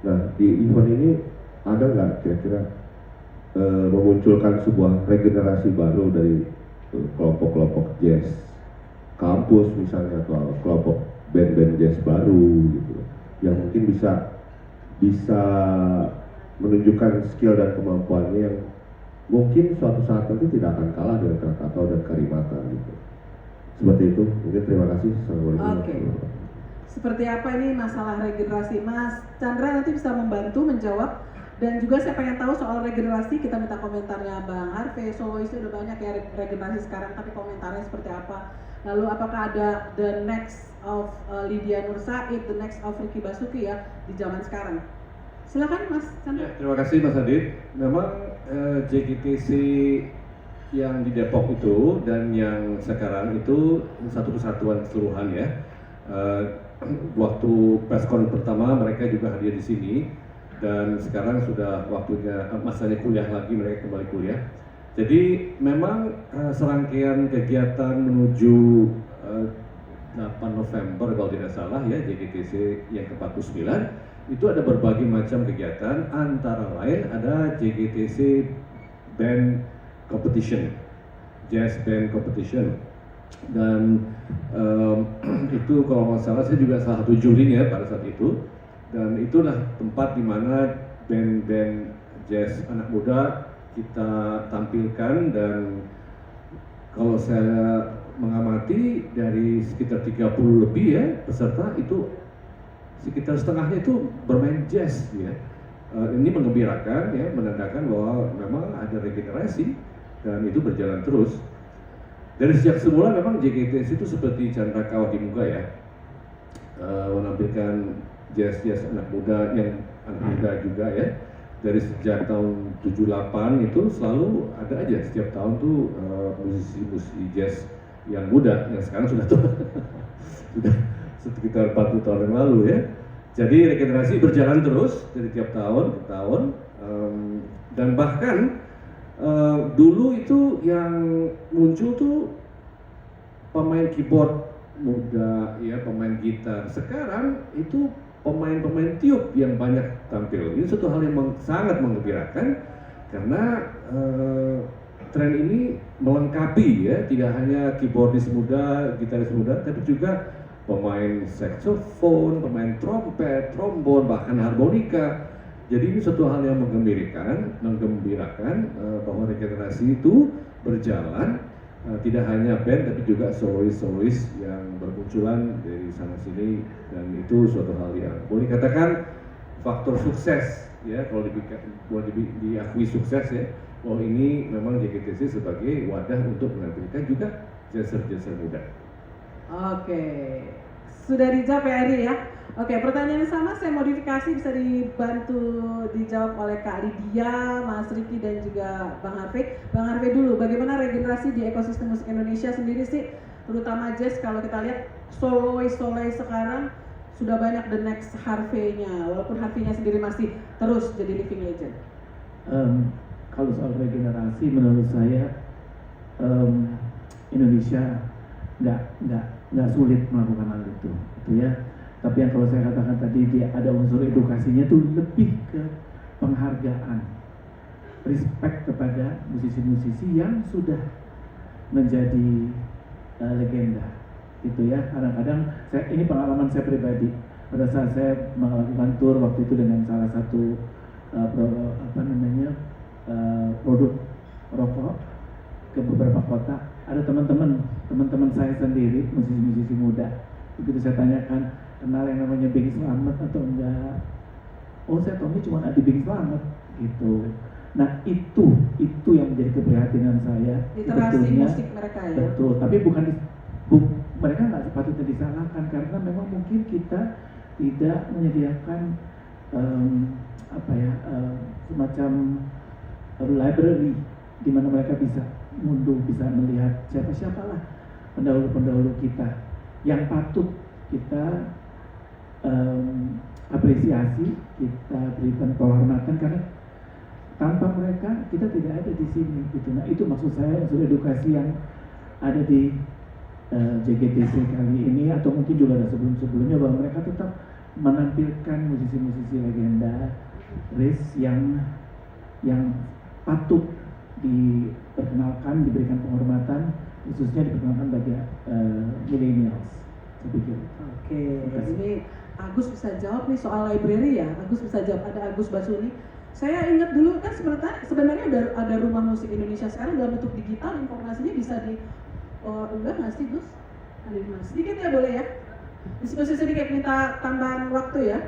Nah, di event ini ada nggak kira-kira memunculkan sebuah regenerasi baru dari kelompok-kelompok jazz kampus misalnya, atau kelompok band-band jazz baru gitu, yang mungkin bisa menunjukkan skill dan kemampuannya yang mungkin suatu saat nanti tidak akan kalah dengan Krakatau dan Karimata gitu. Seperti itu. Mungkin terima kasih. Assalamualaikum. Oke. Seperti apa ini masalah regenerasi? Mas Chandra nanti bisa membantu menjawab. Dan juga saya pengen tahu soal regenerasi, kita minta komentarnya Bang Harvey. Solois udah banyak ya regenerasi sekarang, tapi komentarnya seperti apa? Lalu apakah ada the next of Lydia Nur Said, the next of Ricky Basuki ya di zaman sekarang? Silakan Mas Chandra. Ya, terima kasih Mas Adit. Memang JGTC yang di Depok itu dan yang sekarang itu satu kesatuan keseluruhan ya. Waktu preskon pertama mereka juga hadir di sini, dan sekarang sudah waktunya masanya kuliah lagi, mereka kembali kuliah. Jadi memang serangkaian kegiatan menuju 8 November kalau tidak salah ya, JGTC yang ke-49 itu ada berbagai macam kegiatan, antara lain ada JGTC Band Competition, Jazz Band Competition. Dan itu kalau nggak salah saya juga salah satu jurinya pada saat itu, dan itulah tempat di mana band-band jazz anak muda kita tampilkan. Dan kalau saya mengamati dari sekitar 30 lebih ya peserta itu, sekitar setengahnya itu bermain jazz ya. Ini mengembirakan ya, menandakan bahwa memang ada regenerasi dan itu berjalan terus. Dari sejak semula memang JGTC itu seperti Chandra Kawah di Muga ya, menampilkan jazz anak muda yang anak muda juga ya. Dari sejak tahun 78 itu selalu ada aja setiap tahun tuh musisi-musisi jazz yang muda, yang sekarang sudah tua sudah sekitar 40 tahun yang lalu ya. Jadi regenerasi berjalan terus dari tiap tahun ke tahun, dan bahkan dulu itu yang muncul tuh pemain keyboard muda ya, pemain gitar. Sekarang itu pemain-pemain tiup yang banyak tampil. Ini suatu hal yang sangat menggembirakan karena tren ini melengkapi ya, tidak hanya keyboardis muda, gitaris muda, tapi juga pemain saxophone, pemain trompet, trombon, bahkan harmonika. Jadi ini suatu hal yang menggembirakan bahwa regenerasi itu berjalan, tidak hanya band tapi juga solois-solois yang bermunculan dari sana sini, dan itu suatu hal yang boleh dikatakan faktor sukses ya, kalau boleh diakui sukses ya, bahwa ini memang JGTC sebagai wadah untuk menampilkan juga jazzer muda. Oke, sudah dijawab ya Eri ya. Oke, pertanyaan yang sama saya modifikasi bisa dibantu dijawab oleh Kak Lydia, Mas Riki dan juga Bang Harvey. Bang Harvey dulu, bagaimana regenerasi di ekosistem musik Indonesia sendiri sih, terutama jazz kalau kita lihat solois sekarang sudah banyak the next Harvey-nya, walaupun Harvey-nya sendiri masih terus jadi living legend. Kalau soal regenerasi menurut saya Indonesia nggak sulit melakukan hal itu, gitu ya. Tapi yang kalau saya katakan tadi dia ada unsur edukasinya tuh lebih ke penghargaan, respect kepada musisi-musisi yang sudah menjadi legenda, gitu ya. Kadang-kadang ini pengalaman saya pribadi pada saat saya melakukan tour waktu itu dengan salah satu produk rokok ke beberapa kota. Ada teman-teman saya sendiri, musisi-musisi muda. Begitu saya tanyakan, kenal yang namanya Bing Slamet atau enggak? Oh, saya tahu cuma ada Bing Slamet, gitu. Nah, itu yang menjadi keprihatinan saya. Literasi musik mereka ya. Betul, tapi mereka nggak sepatutnya disalahkan karena memang mungkin kita tidak menyediakan semacam library di mana mereka bisa mundur, bisa melihat siapa-siapalah pendahulu-pendahulu kita yang patut kita apresiasi, kita berikan penghormatan karena tanpa mereka kita tidak ada di sini, gitu. Nah, itu maksud saya unsur edukasi yang ada di JGTC kali ini atau mungkin juga ada sebelum-sebelumnya, bahwa mereka tetap menampilkan musisi-musisi legenda yang patut diperkenalkan, diberikan penghormatan, khususnya diperkenalkan bagi millennials. Saya pikir. Oke, ini Agus bisa jawab nih soal library ya. Agus bisa jawab, ada Agus Basuni. Saya ingat dulu kan sebenarnya ada rumah musik Indonesia sekarang dalam bentuk digital, informasinya bisa di enggak nggak sih Gus? Ada di mana? Sedikit ya boleh ya? Diskusi sedikit, minta tambahan waktu ya.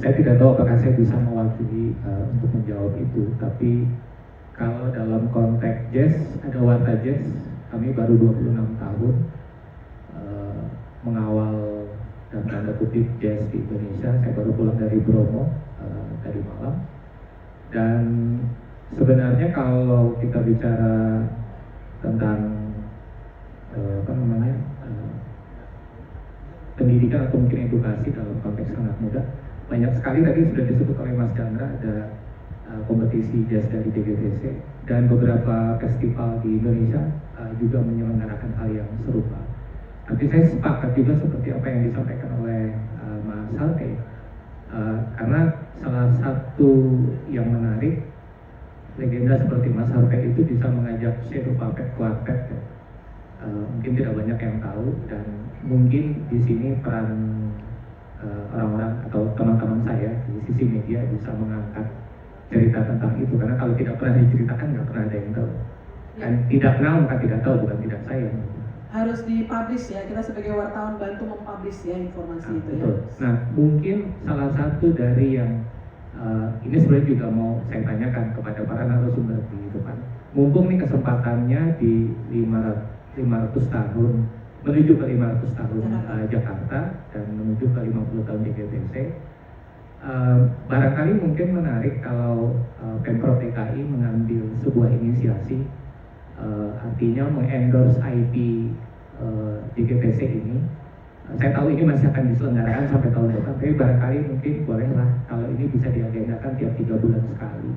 Saya tidak tahu apakah saya bisa mewakili untuk menjawab itu, tapi kalau dalam konteks jazz, ada Warta Jazz, kami baru 26 tahun mengawal dan tanda kutip jazz di Indonesia. Saya baru pulang dari Bromo tadi malam, dan sebenarnya kalau kita bicara tentang pendidikan atau mungkin edukasi dalam konteks anak muda, banyak sekali tadi sudah disebut oleh Mas Chandra, ada kompetisi jazz dari DGTC dan beberapa festival di Indonesia juga menyelenggarakan hal yang serupa. Tapi saya sepakat juga seperti apa yang disampaikan oleh Mas Harvey, karena salah satu yang menarik, legenda seperti Mas Harvey itu bisa mengajak Shadow Puppet Quartet ya. Mungkin tidak banyak yang tahu, dan mungkin di sini peran orang-orang atau teman-teman saya di sisi media bisa mengangkat cerita tentang itu, karena kalau tidak pernah diceritakan nggak pernah ada yang tahu. Dan tidak kenal maka tidak tahu, bukan tidak sayang. Harus dipublish ya, kita sebagai wartawan bantu mempublish ya informasi itu ya. Nah, mungkin salah satu dari yang ini sebenarnya juga mau saya tanyakan kepada para narasumber di depan. Mumpung nih kesempatannya di 500 tahun menuju ke 500 tahun Jakarta dan menuju ke 50 tahun JGTC, barangkali mungkin menarik kalau Pemprov DKI mengambil sebuah inisiasi, artinya mengendorse IP JGTC ini. Saya tahu ini masih akan diselenggarakan sampai tahun depan, tapi barangkali mungkin bolehlah kalau ini bisa diagendakan tiap 3 bulan sekali.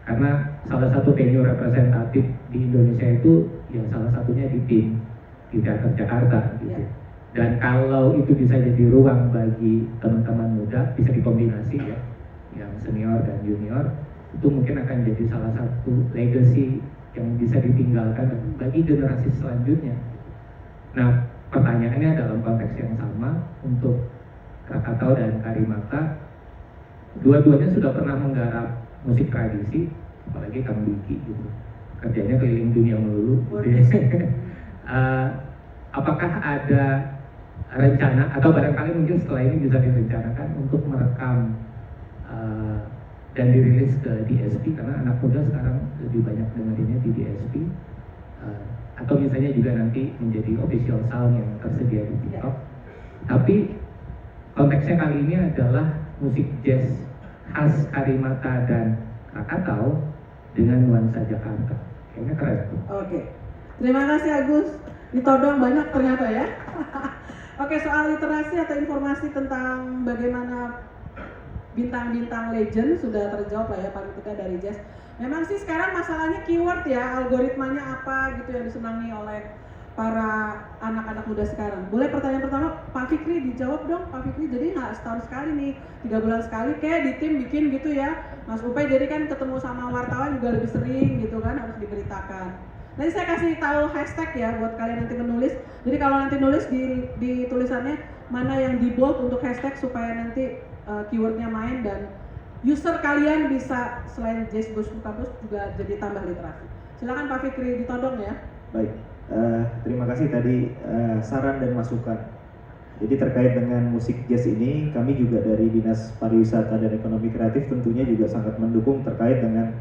Karena salah satu venue representatif di Indonesia itu ya salah satunya di PIN, di Teater Jakarta gitu. Dan kalau itu bisa jadi ruang bagi teman-teman muda, bisa dikombinasi ya, yang senior dan junior, itu mungkin akan jadi salah satu legacy yang bisa ditinggalkan bagi generasi selanjutnya. Nah, pertanyaannya dalam konteks yang sama untuk Krakatau dan Karimata, dua-duanya sudah pernah menggarap musik tradisi, apalagi Kang Diki gitu, kerjanya keliling dunia melulu gitu. Apakah ada rencana atau barangkali mungkin setelah ini bisa direncanakan untuk merekam dan dirilis ke DSP, karena anak muda sekarang lebih banyak dengerinnya di DSP, atau misalnya juga nanti menjadi official sound yang tersedia di TikTok. Tapi konteksnya kali ini adalah musik jazz khas Karimata dan Krakatau dengan nuansa Jakarta. Kayaknya keren. Oke, terima kasih Agus. Ditodong banyak ternyata ya. Oke, soal literasi atau informasi tentang bagaimana bintang-bintang legend sudah terjawab lah ya paling tidak dari jazz. Memang sih sekarang masalahnya keyword ya, algoritmanya apa gitu yang disenangi oleh para anak-anak muda sekarang. Boleh pertanyaan pertama, Pak Fikri dijawab dong, Pak Fikri. Jadi nggak setahun sekali nih, 3 bulan sekali kayak di tim bikin gitu ya, Mas Upay. Jadi kan ketemu sama wartawan juga lebih sering gitu kan, harus diberitakan. Nanti saya kasih tahu hashtag ya buat kalian nanti menulis. Jadi kalau nanti nulis di tulisannya mana yang di bold untuk hashtag supaya nanti keywordnya main dan user kalian bisa selain Jazz Goes to Campus juga jadi tambah literasi. Silakan Pak Fikri ditodong ya. Baik, terima kasih tadi saran dan masukan. Jadi terkait dengan musik jazz ini, kami juga dari Dinas Pariwisata dan Ekonomi Kreatif tentunya juga sangat mendukung terkait dengan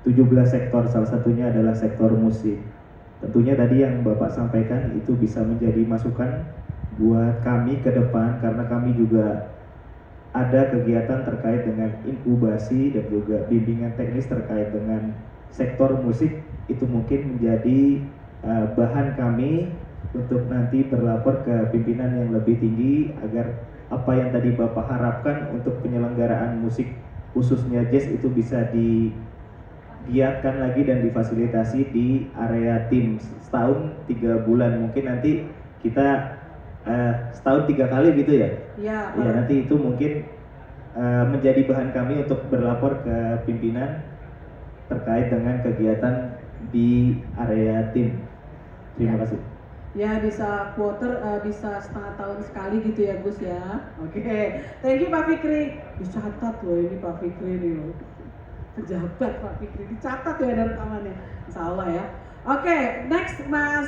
17 sektor, salah satunya adalah sektor musik. Tentunya tadi yang Bapak sampaikan itu bisa menjadi masukan buat kami ke depan, karena kami juga ada kegiatan terkait dengan inkubasi dan juga bimbingan teknis terkait dengan sektor musik. Itu mungkin menjadi bahan kami untuk nanti berlapor ke pimpinan yang lebih tinggi agar apa yang tadi Bapak harapkan untuk penyelenggaraan musik khususnya jazz itu bisa digiatkan lagi dan difasilitasi di area tim. Setahun 3 bulan, mungkin nanti kita setahun 3 kali gitu ya? Ya, nanti itu mungkin menjadi bahan kami untuk berlapor ke pimpinan terkait dengan kegiatan di area tim. Terima kasih. Ya bisa quarter, bisa setengah tahun sekali gitu ya Gus ya. Oke, thank you Pak Fikri. Dicatat loh ini Pak Fikri nih loh. Pejabat Pak Fikri, dicatat ya ada rekamannya. Insya Allah ya. Oke, next Mas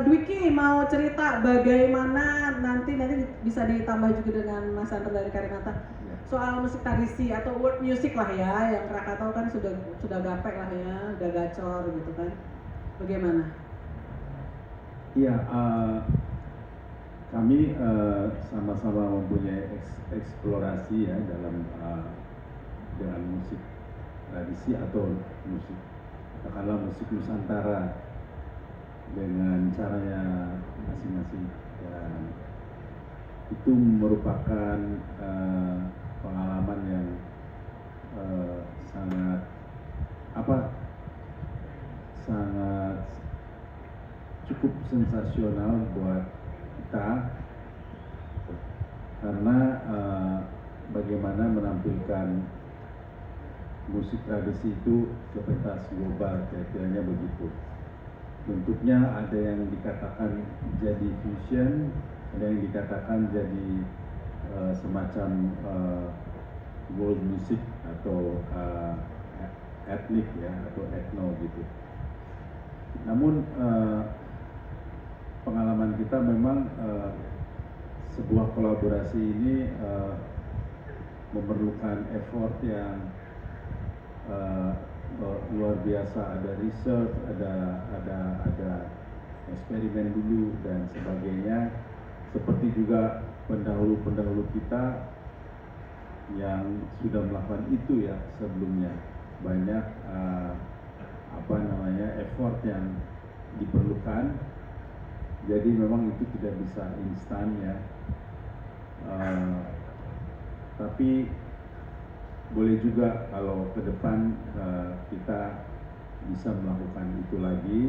Dwiki mau cerita bagaimana nanti bisa ditambah juga dengan Mas Andra dari Karimata soal musik tradisi atau world music lah ya, yang Krakatau kan sudah gapek lah ya, udah gacor gitu kan. Bagaimana? Iya, kami sama-sama mempunyai eksplorasi ya dalam dengan musik tradisi atau musik katakanlah musik Nusantara dengan caranya masing-masing, dan itu merupakan pengalaman yang sangat cukup sensasional buat kita, karena bagaimana menampilkan musik tradisi itu ke pentas global, kira-kiranya begitu. Bentuknya ada yang dikatakan jadi fusion, ada yang dikatakan jadi semacam world music atau etnik ya, atau etno gitu. Namun pengalaman kita memang sebuah kolaborasi ini memerlukan effort yang luar biasa. Ada research, ada eksperimen dulu dan sebagainya. Seperti juga pendahulu kita yang sudah melakukan itu ya sebelumnya, banyak effort yang diperlukan. Jadi memang itu tidak bisa instan ya, tapi boleh juga kalau ke depan kita bisa melakukan itu lagi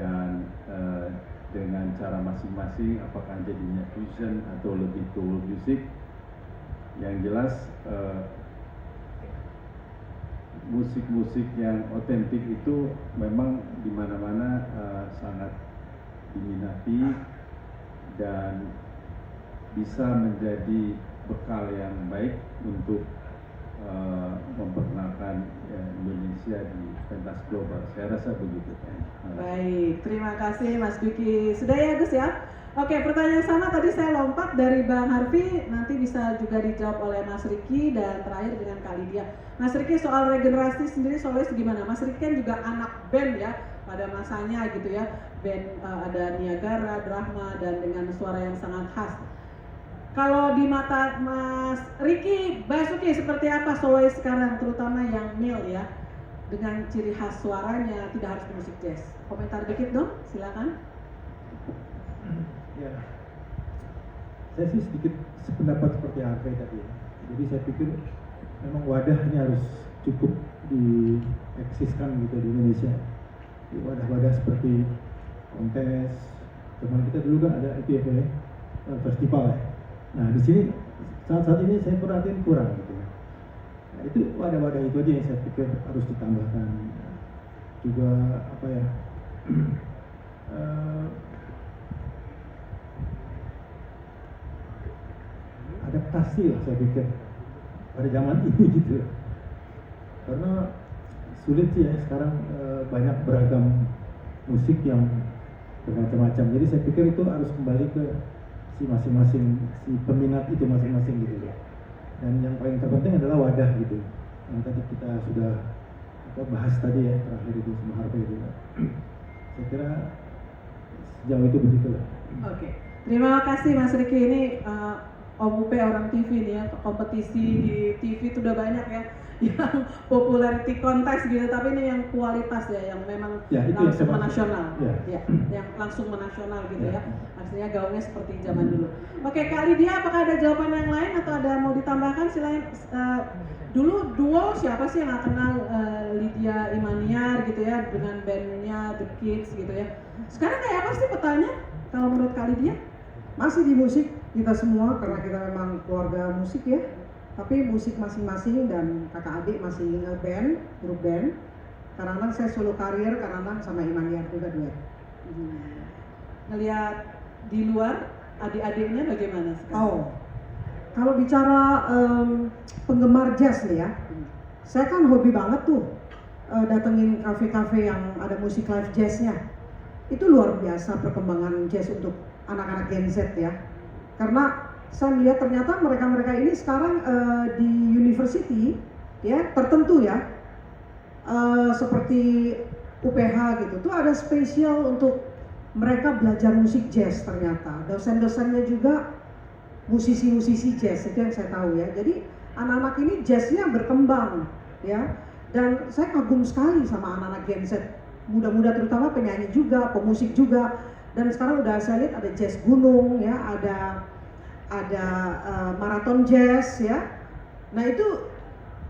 dan dengan cara masing-masing, apakah jadinya fusion atau lebih ke world music. Yang jelas musik-musik yang otentik itu memang di mana-mana sangat diminati dan bisa menjadi bekal yang baik untuk memperkenalkan Indonesia di pentas global. Saya rasa begitu. Baik, terima kasih Mas Dwiki. Sudah ya Gus ya? Oke, pertanyaan sama tadi saya lompat dari Bang Harvey, nanti bisa juga dijawab oleh Mas Riki dan terakhir dengan Kak Lydia. Mas Riki, soal regenerasi sendiri soalnya gimana? Mas Riki kan juga anak band ya pada masanya gitu ya. Band ada Niagara, Drama dan dengan suara yang sangat khas. Kalau di mata Mas Riki Basuki seperti apa solois sekarang, terutama yang male ya, dengan ciri khas suaranya tidak harus musik jazz. Komentar dikit dong, silakan. Ya, saya sih sedikit sependapat seperti Harvey tadi ya. Jadi saya pikir memang wadahnya harus cukup dieksiskan gitu di Indonesia. Di wadah-wadah seperti kontes, teman kita dulu kan ada itu ya, festival ya. Nah di sini saat ini saya perhatiin kurang gitu. Nah, itu wadah-wadah itu aja yang saya pikir harus ditambahkan. Juga apa ya? Adaptasi lah saya pikir pada zaman ini gitu, karena sulit sih ya sekarang banyak beragam musik yang bermacam-macam, jadi saya pikir itu harus kembali ke si masing-masing, si peminat itu masing-masing gitu ya. Dan yang paling terpenting adalah wadah gitu, yang tadi kita sudah bahas tadi ya terakhir itu sama Harvey itu. Saya kira sejauh itu begitulah. Oke, terima kasih Mas Riki. Ini Om Upe orang TV nih ya, kompetisi di TV itu udah banyak ya yang popularity contest gitu, tapi ini yang kualitas ya, yang memang ya, langsung menasional ya, yang langsung menasional gitu ya, artinya gaungnya seperti zaman dulu. Oke, Kak Lydia, apakah ada jawaban yang lain atau ada mau ditambahkan? Silakan. Dulu duo siapa sih yang kenal Lydia Imaniar gitu ya, dengan bandnya The Kids gitu ya. Sekarang kayak apa sih petanya kalau menurut Kak Lydia? Masih di musik kita semua, karena kita memang keluarga musik ya, tapi musik masing-masing dan kakak adik masih nge-band, grup band. Kadang-kadang saya solo karir, kadang-kadang sama Imaniar juga duet. Ngelihat di luar adik-adiknya bagaimana sekarang? Oh, kalau bicara penggemar jazz nih ya, saya kan hobi banget tuh datengin kafe-kafe yang ada musik live jazznya. Itu luar biasa perkembangan jazz untuk anak-anak Gen Z ya, karena saya melihat ternyata mereka-mereka ini sekarang di university ya tertentu ya, seperti UPH gitu tuh ada spesial untuk mereka belajar musik jazz. Ternyata dosen-dosennya juga musisi-musisi jazz, itu yang saya tahu ya. Jadi anak-anak ini jazznya berkembang ya, dan saya kagum sekali sama anak-anak Gen Z, muda-muda terutama, penyanyi juga, pemusik juga. Dan sekarang udah saya lihat ada jazz gunung ya, ada maraton jazz ya. Nah itu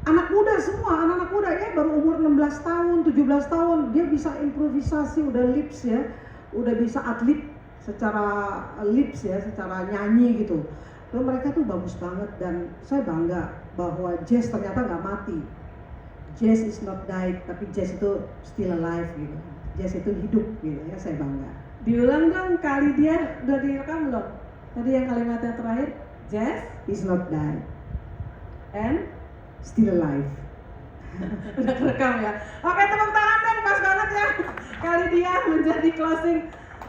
anak muda semua, anak-anak muda ya, baru umur 16 tahun, 17 tahun dia bisa improvisasi, udah lips ya, udah bisa atlet secara lips ya, secara nyanyi gitu. Dan mereka tuh bagus banget, dan saya bangga bahwa jazz ternyata nggak mati. Jazz is not died, tapi jazz itu still alive gitu. Jazz itu hidup gitu ya, saya bangga. Diulang dong, Kak Lydia, udah direkam belum? Tadi yang kalimatnya terakhir, jazz is not died and still alive. Udah kerekam ya. Oke, tepuk tangan dong, pas banget ya Kak Lydia menjadi closing.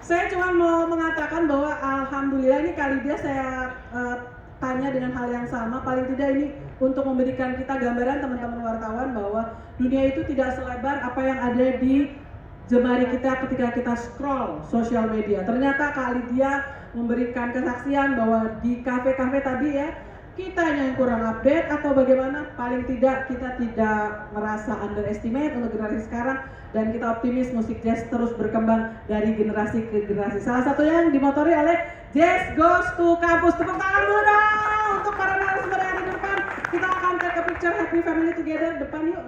Saya cuma mau mengatakan bahwa alhamdulillah ini Kak Lydia saya tanya dengan hal yang sama, paling tidak ini untuk memberikan kita gambaran teman-teman wartawan bahwa dunia itu tidak selebar apa yang ada di jemari kita ketika kita scroll sosial media. Ternyata Kak Lydia memberikan kesaksian bahwa di kafe-kafe tadi ya, kita yang kurang update atau bagaimana, paling tidak kita tidak merasa underestimate untuk generasi sekarang, dan kita optimis musik jazz terus berkembang dari generasi ke generasi. Salah satunya yang dimotori oleh Jazz Goes to Campus. Tepuk tangan dulu dong untuk para narasumber yang di depan. Kita akan take a picture happy family together. Depan yuk.